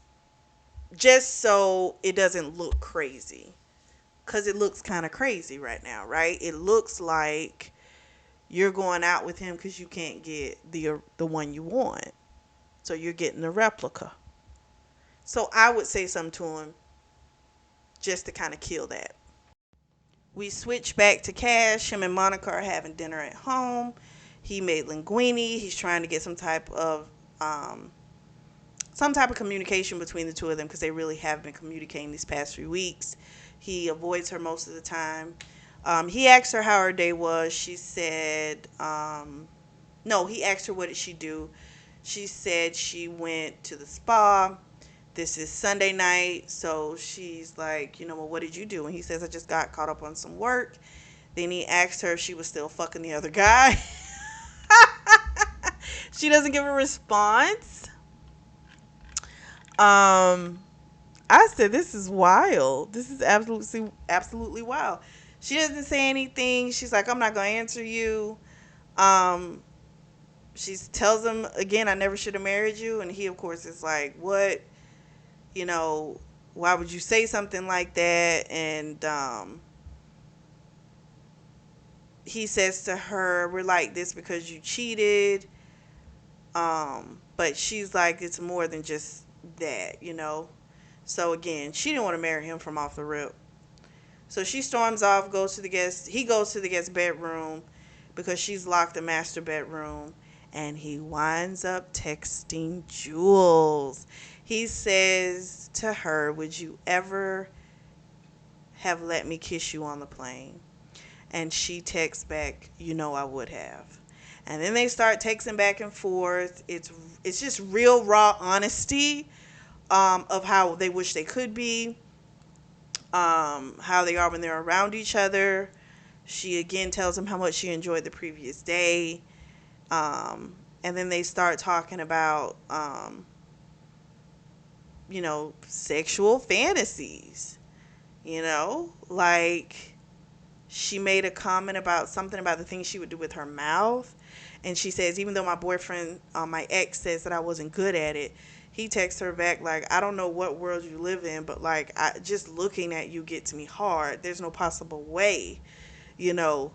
so it doesn't look crazy. Cuz it looks kind of crazy right now, right? It looks like you're going out with him cuz you can't get the one you want. So you're getting the replica. So I would say something to him just to kind of kill that. We switch back to Cash. Him and Monica are having dinner at home. He made linguine. He's trying to get some type of some type of communication between the two of them, because they really have been communicating these past few weeks. He avoids her most of the time. He asked her how her day was. She said, no, he asked her what did she do. She said she went to the spa. This is Sunday night. So she's like, well, what did you do? And he says, I just got caught up on some work. Then he asked her if she was still fucking the other guy. She doesn't give a response. I said, this is wild. This is absolutely wild. She doesn't say anything. She's like, I'm not gonna answer you. Um, she tells him again, I never should have married you, and he, of course, is like, what? You know, why would you say something like that? And he says to her, we're like this because you cheated. But she's like, it's more than just that. So again, she didn't want to marry him from off the rip. So she storms off, he goes to the guest bedroom because she's locked the master bedroom, and he winds up texting Jules. He says to her, would you ever have let me kiss you on the plane? And she texts back, I would have. And then they start texting back and forth. It's just real raw honesty, of how they wish they could be, how they are when they're around each other. She again tells him how much she enjoyed the previous day. And then they start talking about, sexual fantasies. Like she made a comment about something about the things she would do with her mouth. And she says, even though my boyfriend, my ex, says that I wasn't good at it, he texts her back like, I don't know what world you live in, but like, just looking at you gets me hard. There's no possible way, you know,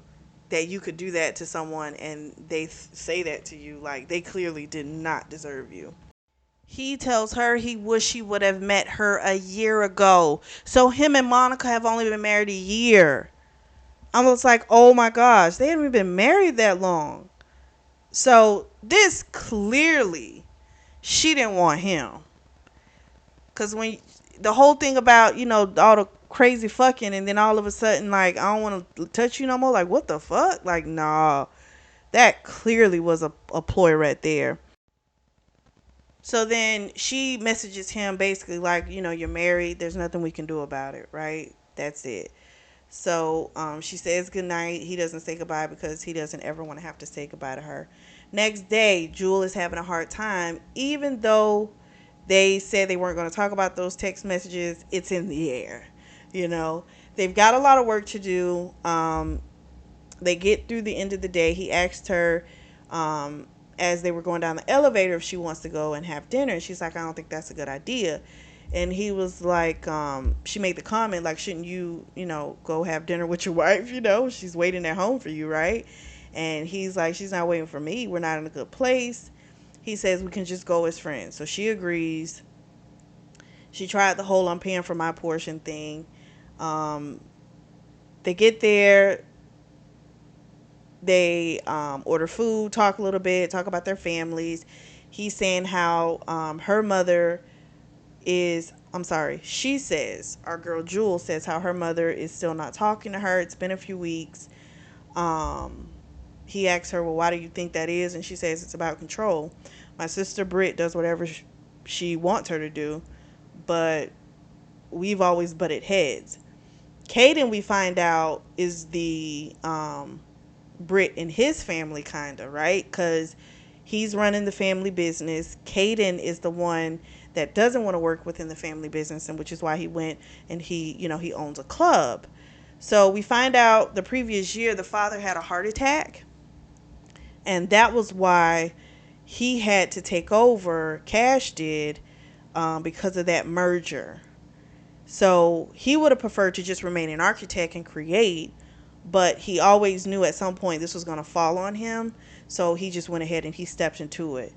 that you could do that to someone and they say that to you. Like, they clearly did not deserve you. He tells her he wish he would have met her a year ago. So him and Monica have only been married a year. I was like, oh my gosh, they haven't even been married that long. So this clearly, she didn't want him. Because when the whole thing about, all the crazy fucking, and then all of a sudden, like, I don't want to touch you no more. Like, what the fuck? Like, nah. That clearly was a ploy right there. So then she messages him basically like, you're married. There's nothing we can do about it, right? That's it. So she says goodnight. He doesn't say goodbye because he doesn't ever want to have to say goodbye to her. Next day, Jewel is having a hard time. Even though they said they weren't going to talk about those text messages, it's in the air. They've got a lot of work to do. They get through the end of the day. He asked her, as they were going down the elevator, if she wants to go and have dinner. She's like, I don't think that's a good idea. And he was like, she made the comment, like, shouldn't you, go have dinner with your wife? She's waiting at home for you, right? And he's like, she's not waiting for me. We're not in a good place. He says we can just go as friends. So she agrees. She tried the whole I'm paying for my portion thing. They get there. They order food, talk a little bit, talk about their families. He's saying how her mother is, I'm sorry, she says, our girl Jewel says how her mother is still not talking to her. It's been a few weeks. He asks her, well, why do you think that is? And she says it's about control. My sister Britt does whatever she wants her to do, but we've always butted heads. Caden, we find out, is the Britt in his family, kind of, right? Because he's running the family business. Caden is the one that doesn't want to work within the family business, and which is why he went and he owns a club. So we find out the previous year the father had a heart attack, and that was why he had to take over. Cash did, because of that merger. So he would have preferred to just remain an architect and create, but he always knew at some point this was going to fall on him. So he just went ahead and he stepped into it.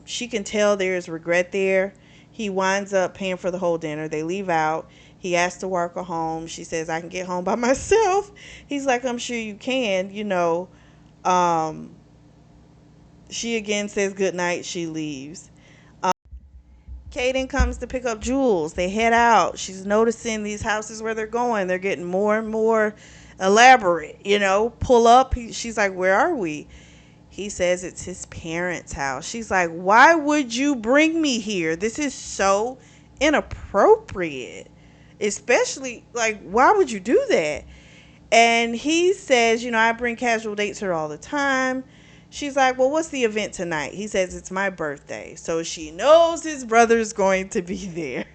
She can tell there's regret there. He winds up paying for the whole dinner. They leave out. He asks to walk her home. She says, I can get home by myself. He's like, I'm sure you can. Um, she again says goodnight. She leaves. Kaden comes to pick up Jules. They head out. She's noticing these houses where they're going. They're getting more and more elaborate, pull up. She's like, where are we? He says it's his parents' house. She's like, why would you bring me here? This is so inappropriate. Especially, like, why would you do that? And he says, I bring casual dates here all the time. She's like, well, what's the event tonight? He says, it's my birthday. So she knows his brother's going to be there.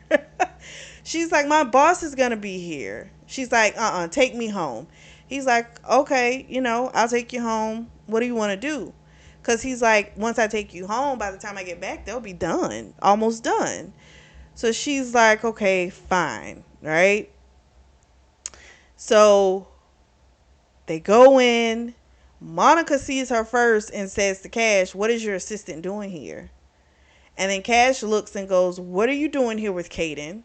She's like, my boss is going to be here. She's like, take me home. He's like, okay, I'll take you home. What do you want to do? Because he's like, once I take you home, by the time I get back, they'll be done. Almost done. So she's like, okay, fine. Right? So they go in. Monica sees her first and says to Cash, what is your assistant doing here? And then Cash looks and goes, what are you doing here with Kaden?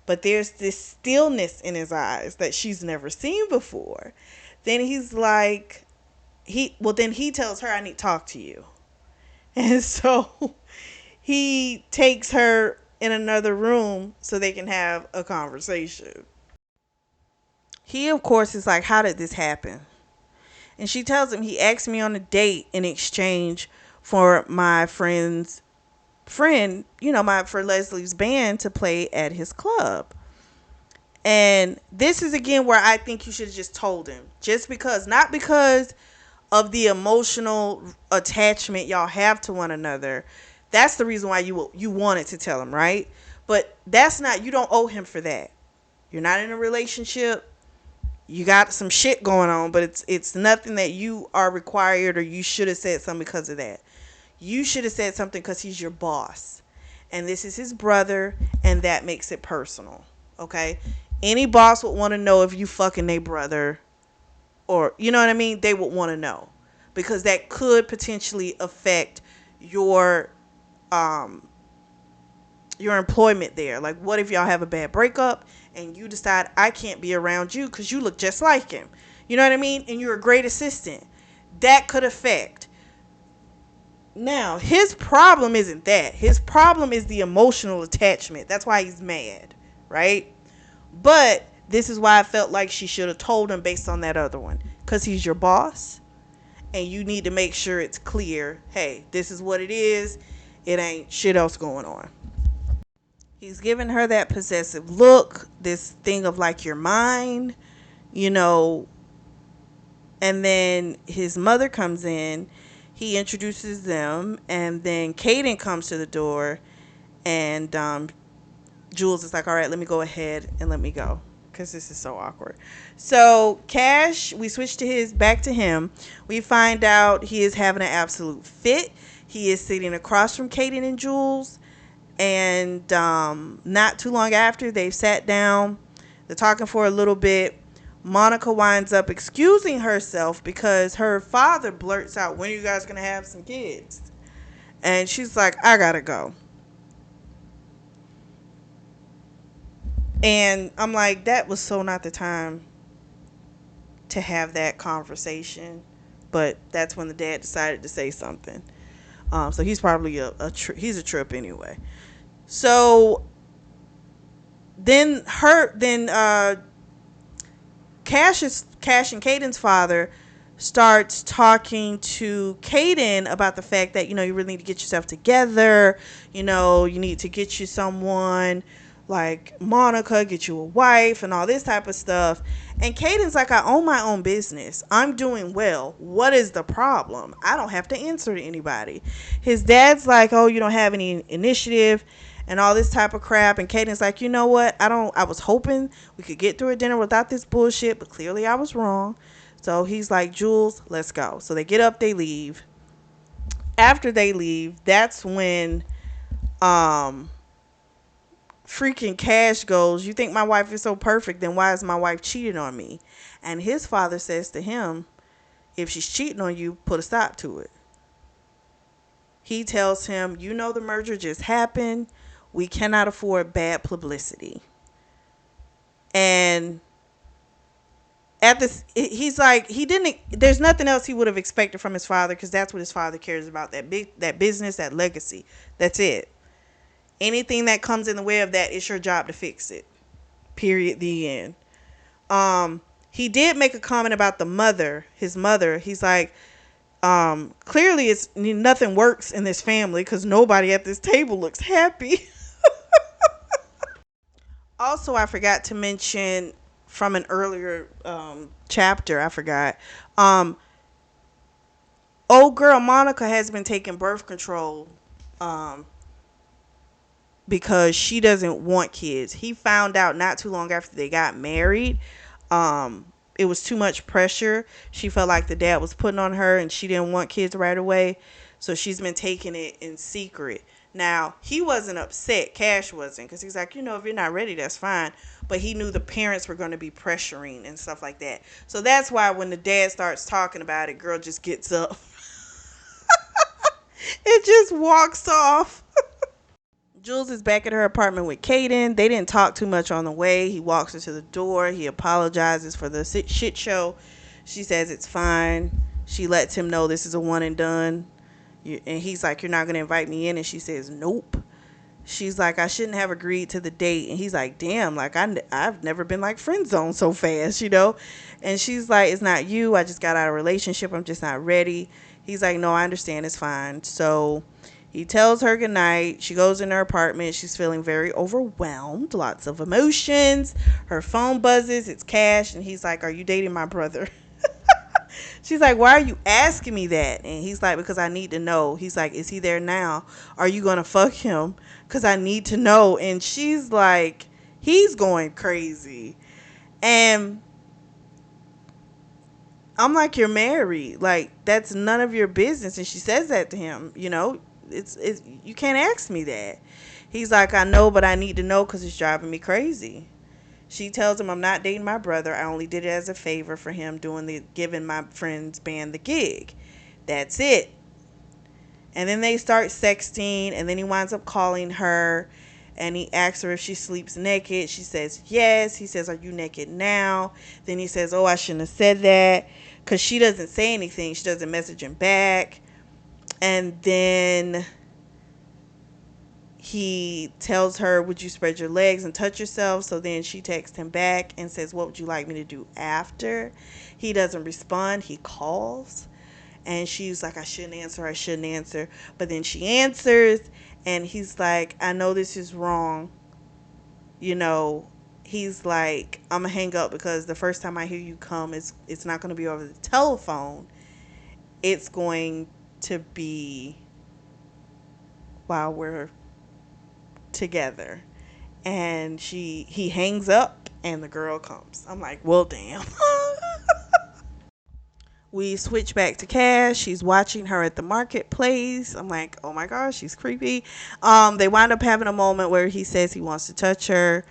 But there's this stillness in his eyes that she's never seen before. Then he's like, then he tells her, I need to talk to you. And so he takes her in another room so they can have a conversation. He, of course, is like, how did this happen? And she tells him he asked me on a date in exchange for my friend, for Leslie's band to play at his club. And this is again where I think you should have just told him. Not because of the emotional attachment y'all have to one another. That's the reason why you wanted to tell him, right? But you don't owe him for that. You're not in a relationship. You got some shit going on, but it's nothing that you are required or you should have said something because of that. You should have said something because he's your boss. And this is his brother, and that makes it personal. Okay? Any boss would want to know if you fucking their brother, or, you know what I mean? They would want to know. Because that could potentially affect your employment there. Like, what if y'all have a bad breakup and you decide I can't be around you because you look just like him? You know what I mean? And you're a great assistant. That could affect. Now, his problem isn't that. His problem is the emotional attachment. That's why he's mad, right? But this is why I felt like she should have told him based on that other one. Because he's your boss. And you need to make sure it's clear. Hey, this is what it is. It ain't shit else going on. He's giving her that possessive look. This thing of like, you're mine. And then his mother comes in. He introduces them. And then Kaden comes to the door. And Jules is like, all right, let me go ahead and let me go. Because this is so awkward. So Cash, we switch back to him. We find out he is having an absolute fit. He is sitting across from Kaden and Jules. And not too long after, they've sat down. They're talking for a little bit. Monica winds up excusing herself because her father blurts out, when are you guys going to have some kids? And she's like, I got to go. And I'm like, that was so not the time to have that conversation. But that's when the dad decided to say something. So he's probably he's a trip anyway. So then Cash and Kaden's father starts talking to Kaden about the fact that, you really need to get yourself together. You need to get you someone like Monica, get you a wife and all this type of stuff. And Kaden's like, I own my own business. I'm doing well. What is the problem? I don't have to answer to anybody. His dad's like, oh, you don't have any initiative and all this type of crap. And Kaden's like, you know what? I was hoping we could get through a dinner without this bullshit, but clearly I was wrong. So he's like, Jules, let's go. So they get up, they leave. After they leave, that's when freaking Cash goes, you think my wife is so perfect, then why is my wife cheating on me? And his father says to him, if she's cheating on you, put a stop to it. He tells him, the merger just happened. We cannot afford bad publicity. And at this, he's like, there's nothing else he would have expected from his father, because that's what his father cares about, that business, that legacy. That's it. Anything that comes in the way of that, it's your job to fix it. Period. The end. Um, he did make a comment about the mother, his mother. He's like, clearly it's nothing works in this family because nobody at this table looks happy. Also, I forgot to mention from an earlier chapter, I forgot. Um, old girl Monica has been taking birth control um, because she doesn't want kids. He found out not too long after they got married. It was too much pressure. She felt like the dad was putting on her and she didn't want kids right away. So she's been taking it in secret. Now, he wasn't upset. Cash wasn't, because he's like, if you're not ready, that's fine. But he knew the parents were going to be pressuring and stuff like that. So that's why when the dad starts talking about it, girl just gets up. It just walks off. Jules is back at her apartment with Kaden. They didn't talk too much on the way. He walks her to the door. He apologizes for the shit show. She says it's fine. She lets him know this is a one and done. And he's like, you're not going to invite me in? And she says, nope. She's like, I shouldn't have agreed to the date. And he's like, damn, like I've never been like friend zone so fast. And she's like, it's not you. I just got out of a relationship. I'm just not ready. He's like, no, I understand. It's fine. So he tells her goodnight. She goes in her apartment. She's feeling very overwhelmed, lots of emotions. Her phone buzzes. It's Cash. And he's like, are you dating my brother? She's like, why are you asking me that? And he's like, because I need to know. He's like, is he there now? Are you going to fuck him? Because I need to know. And she's like, he's going crazy. And I'm like, you're married. Like, that's none of your business. And she says that to him. It's you can't ask me that. He's like, I know, but I need to know because it's driving me crazy. She tells him, I'm not dating my brother. I only did it as a favor for him giving my friend's band the gig. That's it. And then they start sexting, and then he winds up calling her, and he asks her if she sleeps naked. She says yes. He says, are you naked now? Then he says, oh, I shouldn't have said that, because she doesn't say anything. She doesn't message him back. And then he tells her, would you spread your legs and touch yourself? So then she texts him back and says, what would you like me to do after? He doesn't respond. He calls. And she's like, I shouldn't answer. But then she answers. And he's like, I know this is wrong. He's like, I'm going to hang up because the first time I hear you come, it's not going to be over the telephone. It's going to be while we're together. And he hangs up and the girl comes. I'm like, well, damn. We switch back to Cash. She's watching her at the marketplace. I'm like, oh my gosh, she's creepy. They wind up having a moment where he says he wants to touch her.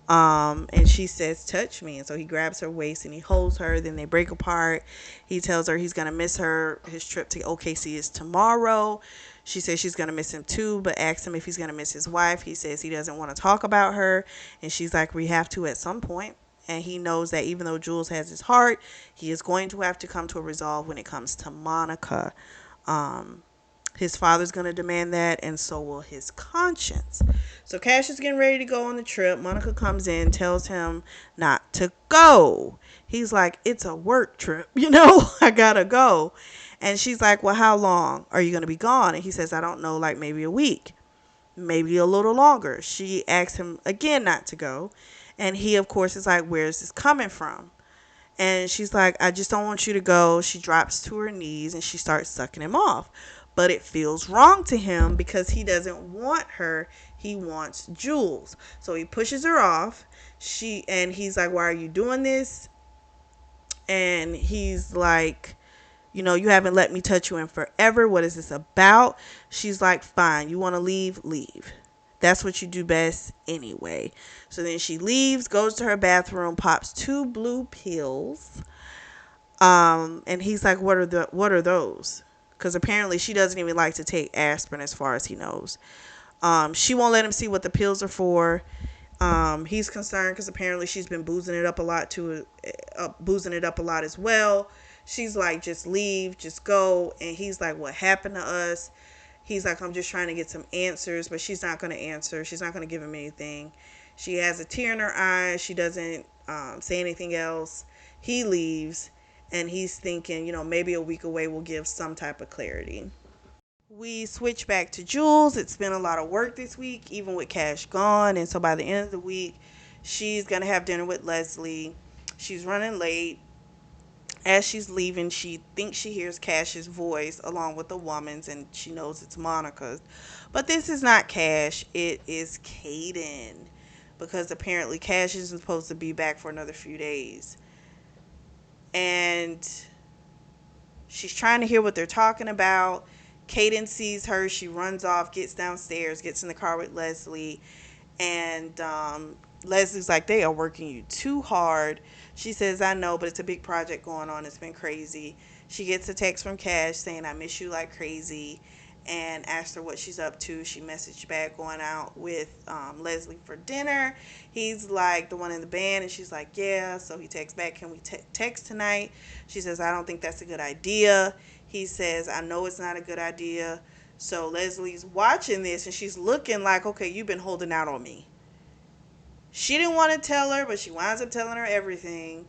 And she says, touch me. And so he grabs her waist and he holds her. Then they break apart. He tells her he's going to miss her. His trip to OKC is tomorrow. She says she's going to miss him too, but asks him if he's going to miss his wife. He says he doesn't want to talk about her. And she's like, we have to at some point. And he knows that even though Jules has his heart, he is going to have to come to a resolve when it comes to Monica. His father's going to demand that, and so will his conscience. So Cash is getting ready to go on the trip. Monica comes in, tells him not to go. He's like, it's a work trip, I gotta go. And she's like, well, how long are you going to be gone? And he says, I don't know, like maybe a week, maybe a little longer. She asks him again not to go. And he, of course, is like, where's this coming from? And she's like, I just don't want you to go. She drops to her knees and she starts sucking him off. But it feels wrong to him because he doesn't want her. He wants Jules. So he pushes her off. He's like, why are you doing this? And he's like, you haven't let me touch you in forever. What is this about? She's like, fine. You want to leave? Leave. That's what you do best anyway. So then she leaves, goes to her bathroom, pops 2 blue pills. And he's like, what are those? Because apparently she doesn't even like to take aspirin as far as he knows. She won't let him see what the pills are for. He's concerned because apparently she's been boozing it up a lot as well. She's like, just leave, just go. And he's like, what happened to us? He's like, I'm just trying to get some answers, but she's not going to answer. She's not going to give him anything. She has a tear in her eye. She doesn't say anything else. He leaves, and he's thinking, maybe a week away will give some type of clarity. We switch back to Jules. It's been a lot of work this week, even with Cash gone. And so by the end of the week, she's going to have dinner with Leslie. She's running late. As she's leaving, she thinks she hears Cash's voice along with the woman's, and she knows it's Monica's. But this is not Cash, it is Caden. Because apparently Cash isn't supposed to be back for another few days. And she's trying to hear what they're talking about. Caden sees her. She runs off, gets downstairs, gets in the car with Leslie. And Leslie's like, they are working you too hard. She says, I know, but it's a big project going on. It's been crazy. She gets a text from Cash saying, I miss you like crazy, and asked her what she's up to. She messaged back going out with Leslie for dinner. He's like, the one in the band, and she's like, yeah. So he texts back, can we text tonight? She says, I don't think that's a good idea. He says, I know it's not a good idea. So Leslie's watching this, and she's looking like, okay, you've been holding out on me. She didn't want to tell her, but she winds up telling her everything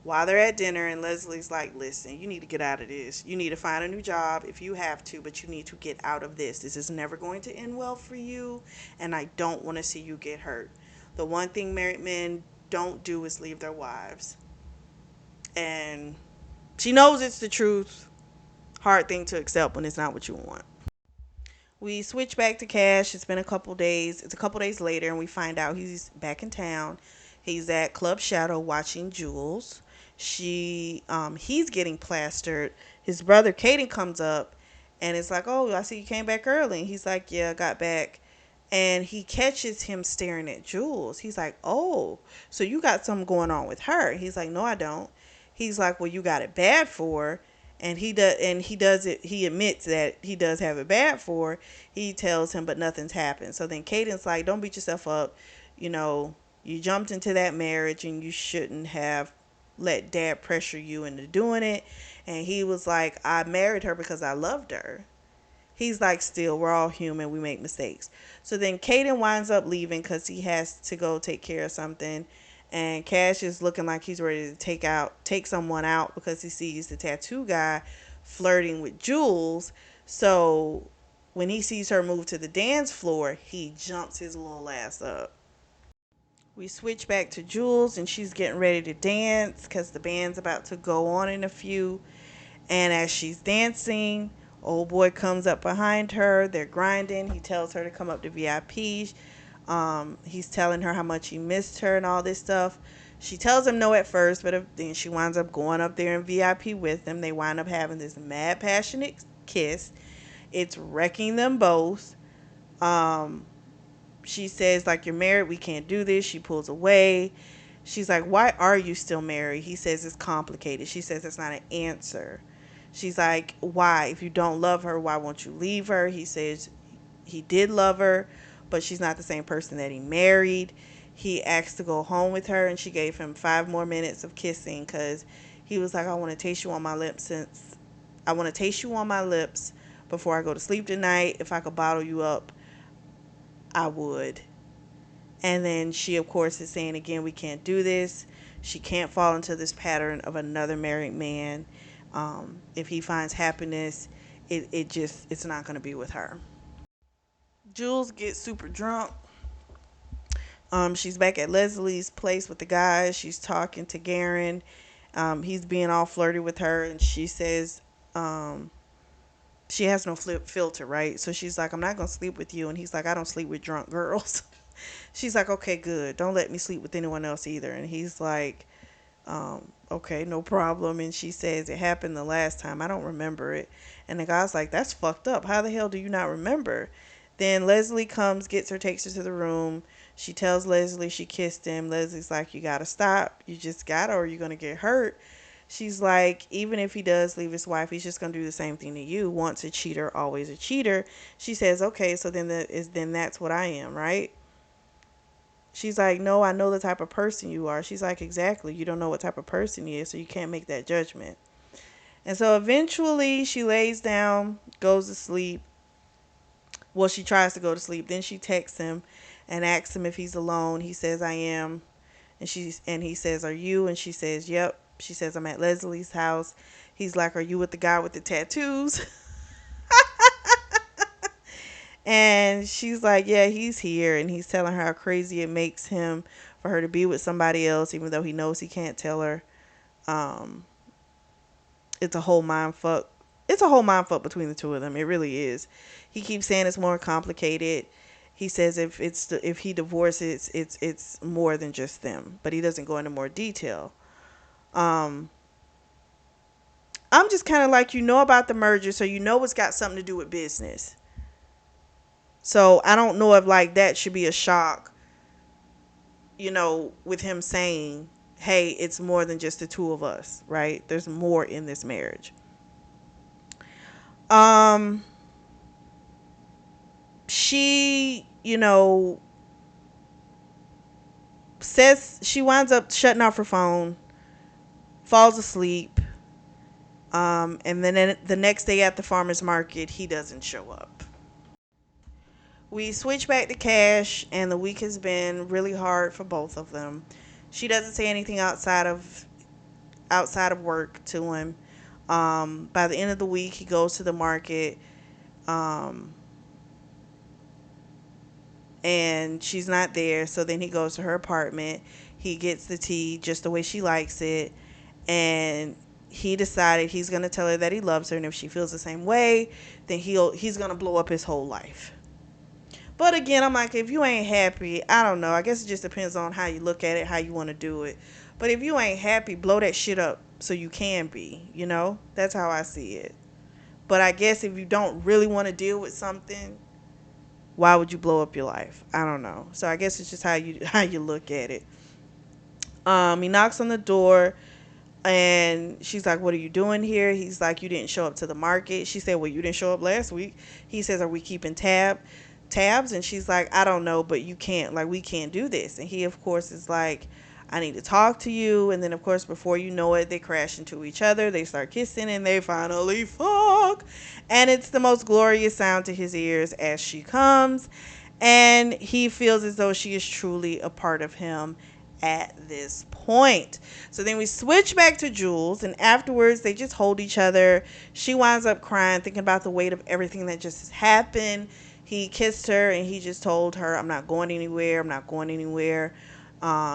while they're at dinner. And Leslie's like, listen, you need to get out of this. You need to find a new job if you have to, but you need to get out of this. This is never going to end well for you, and I don't want to see you get hurt. The one thing married men don't do is leave their wives. And she knows it's the truth. Hard thing to accept when it's not what you want. We switch back to Cash. It's been a couple days. It's a couple days later, and we find out he's back in town. He's at Club Shadow watching Jules. He's getting plastered. His brother Caden comes up, and it's like, oh, I see you came back early. And he's like, yeah, I got back. And he catches him staring at Jules. He's like, oh, so you got something going on with her. He's like, no, I don't. He's like, well, you got it bad for her. And he admits that he does have it bad for her. He tells him, but nothing's happened. So then Caden's like, don't beat yourself up. You jumped into that marriage, and you shouldn't have let dad pressure you into doing it. And he was like, I married her because I loved her. He's like, still, we're all human. We make mistakes. So then Caden winds up leaving because he has to go take care of something. And Cash is looking like he's ready to take someone out because he sees the tattoo guy flirting with Jules. So when he sees her move to the dance floor, he jumps his little ass up. We switch back to Jules, and she's getting ready to dance because the band's about to go on in a few. And as she's dancing, old boy comes up behind her. They're grinding. He tells her to come up to VIP. He's telling her how much he missed her and all this stuff. She tells him no at first, but then she winds up going up there in VIP with him. They wind up having this mad, passionate kiss. It's wrecking them both. She says, like, you're married. We can't do this. She pulls away. She's like, why are you still married? He says it's complicated. She says it's not an answer. She's like, why? If you don't love her, why won't you leave her? He says he did love her, but she's not the same person that he married. He asked to go home with her, and she gave him 5 more minutes of kissing because he was like, I want to taste you on my lips before I go to sleep tonight. If I could bottle you up, I would. And then she, of course, is saying again, we can't do this. She can't fall into this pattern of another married man. If he finds happiness, it's not going to be with her. Jules gets super drunk. She's back at Leslie's place with the guys. She's talking to Garen. He's being all flirty with her, and she says she has no filter, right? So she's like, I'm not going to sleep with you. And he's like, I don't sleep with drunk girls. She's like, okay, good. Don't let me sleep with anyone else either. And he's like, okay, no problem. And she says, it happened the last time. I don't remember it. And the guy's like, that's fucked up. How the hell do you not remember? Then Leslie comes, gets her, takes her to the room. She tells Leslie she kissed him. Leslie's like, you gotta stop. You just gotta, or you're gonna get hurt. She's like, even if he does leave his wife, he's just gonna do the same thing to you. Once a cheater, always a cheater. She says, okay, so then that's what I am, right? She's like, no, I know the type of person you are. She's like, exactly. You don't know what type of person he is, so you can't make that judgment. And so eventually she lays down, goes to sleep. Well, she tries to go to sleep. Then she texts him and asks him if he's alone. He says, I am. And he says, are you? And she says, yep. She says, I'm at Leslie's house. He's like, are you with the guy with the tattoos? And she's like, yeah, he's here. And he's telling her how crazy it makes him for her to be with somebody else, even though he knows he can't tell her. Um, it's a whole mind fuck. It's a whole mind fuck between the two of them. It really is. He keeps saying it's more complicated. He says if he divorces, it's more than just them, but he doesn't go into more detail. Um, I'm just kind of like, about the merger, so it's got something to do with business. So I don't know if like that should be a shock, with him saying, hey, it's more than just the two of us, right? There's more in this marriage. Um, she, says she winds up shutting off her phone, falls asleep. And then the next day at the farmer's market, he doesn't show up. We switch back to Cash, and the week has been really hard for both of them. She doesn't say anything outside of work to him. By the end of the week, he goes to the market, um, and she's not there. So then he goes to her apartment. He gets the tea just the way she likes it, and he decided he's gonna tell her that he loves her, and if she feels the same way, then he's gonna blow up his whole life. But again, I'm like, if you ain't happy, I don't know. I guess it just depends on how you look at it, how you want to do it. But if you ain't happy, blow that shit up so you can be. That's how I see it. But I guess if you don't really want to deal with something, why would you blow up your life? I don't know. So I guess it's just how you look at it. He knocks on the door. And she's like, what are you doing here? He's like, you didn't show up to the market. She said, well, you didn't show up last week. He says, are we keeping tabs? And she's like, I don't know, but we can't do this. And he, of course, is like, I need to talk to you. And then, of course, before you know it, they crash into each other. They start kissing and they finally fuck. And it's the most glorious sound to his ears as she comes. And he feels as though she is truly a part of him at this point. So then we switch back to Jules, and afterwards they just hold each other. She winds up crying, thinking about the weight of everything that just happened. He kissed her and he just told her, I'm not going anywhere. I'm not going anywhere.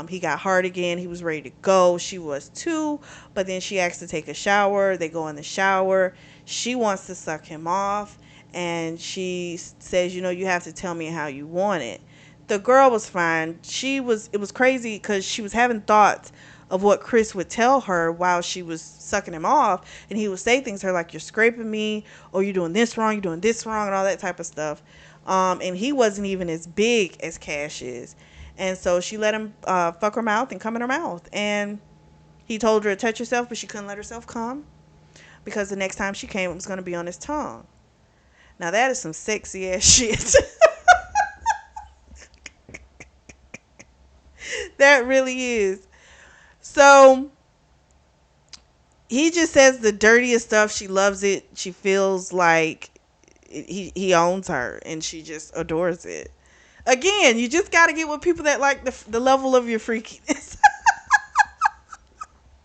He got hard again. He was ready to go. She was too, but then she asked to take a shower. They go in the shower. She wants to suck him off, and she says, you have to tell me how you want it. The girl was fine. It was crazy because she was having thoughts of what Chris would tell her while she was sucking him off, and he would say things to her like, you're scraping me, or you're doing this wrong, and all that type of stuff. And he wasn't even as big as Cash is. And so she let him fuck her mouth and come in her mouth. And he told her to touch herself, but she couldn't let herself come because the next time she came, it was going to be on his tongue. Now that is some sexy ass shit. That really is. So he just says the dirtiest stuff. She loves it. She feels like he owns her, and she just adores it. Again, you just got to get with people that like the level of your freakiness.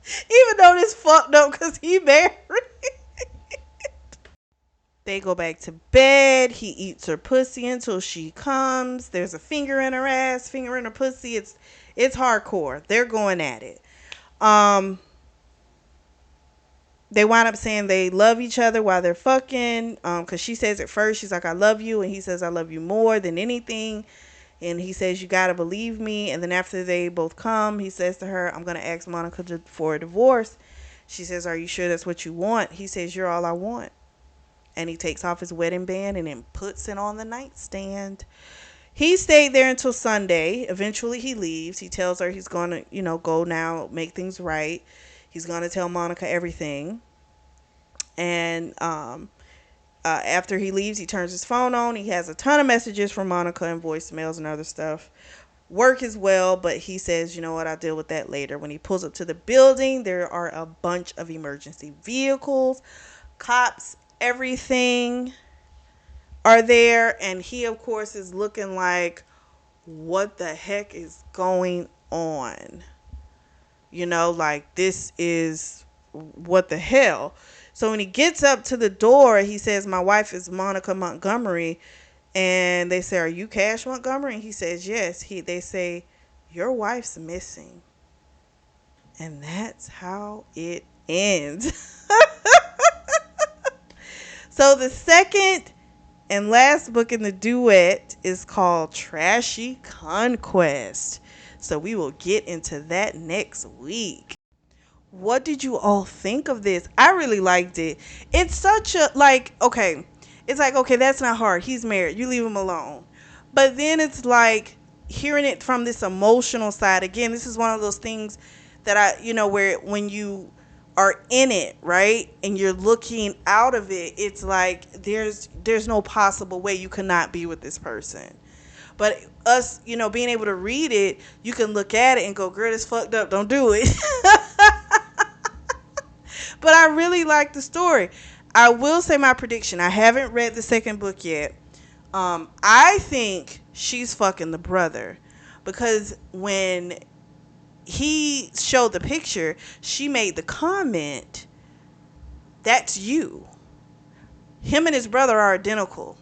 Even though this fucked up because he married. They go back to bed. He eats her pussy until she comes. There's a finger in her ass, finger in her pussy. It's hardcore. They're going at it. They wind up saying they love each other while they're fucking. Because she says at first, she's like, I love you. And he says, I love you more than anything. And he says, you got to believe me. And then after they both come, he says to her, I'm going to ask Monica for a divorce. She says, are you sure that's what you want? He says, you're all I want. And he takes off his wedding band and then puts it on the nightstand. He stayed there until Sunday. Eventually he leaves. He tells her he's going to, go now, make things right. He's going to tell Monica everything. And after he leaves, he turns his phone on. He has a ton of messages from Monica and voicemails and other stuff. Work as well, but he says, you know what, I'll deal with that later. When he pulls up to the building, there are a bunch of emergency vehicles, cops, everything are there, and he, of course, is looking like, what the heck is going on? Like, this is what the hell. So when he gets up to the door, he says, my wife is Monica Montgomery. And they say, are you Cash Montgomery? And he says, yes. They say, your wife's missing. And that's how it ends. So the second and last book in the duet is called Trashy Conquest. So we will get into that next week. What did you all think of this? I really liked it. It's such a, like, okay, it's like, okay, that's not hard. He's married. You leave him alone. But then it's like hearing it from this emotional side. Again, this is one of those things that where when you are in it, right? And you're looking out of it, it's like there's no possible way you cannot be with this person. But us, being able to read it, you can look at it and go, girl, this fucked up. Don't do it. But I really like the story. I will say my prediction. I haven't read the second book yet. I think she's fucking the brother, because when he showed the picture, she made the comment, that's you. Him and his brother are identical.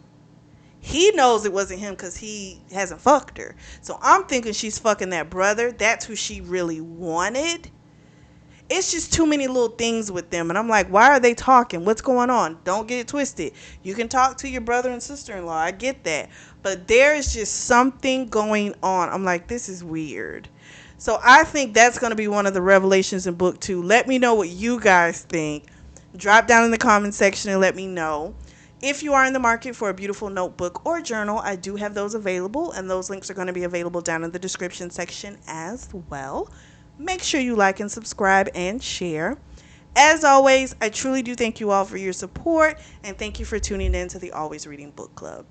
He knows it wasn't him because he hasn't fucked her. So I'm thinking she's fucking that brother. That's who she really wanted. It's just too many little things with them. And I'm like, why are they talking? What's going on? Don't get it twisted. You can talk to your brother and sister-in-law. I get that. But there is just something going on. I'm like, this is weird. So I think that's going to be one of the revelations in book 2. Let me know what you guys think. Drop down in the comment section and let me know. If you are in the market for a beautiful notebook or journal, I do have those available. And those links are going to be available down in the description section as well. Make sure you like and subscribe and share. As always, I truly do thank you all for your support, and thank you for tuning in to the Always Reading Book Club.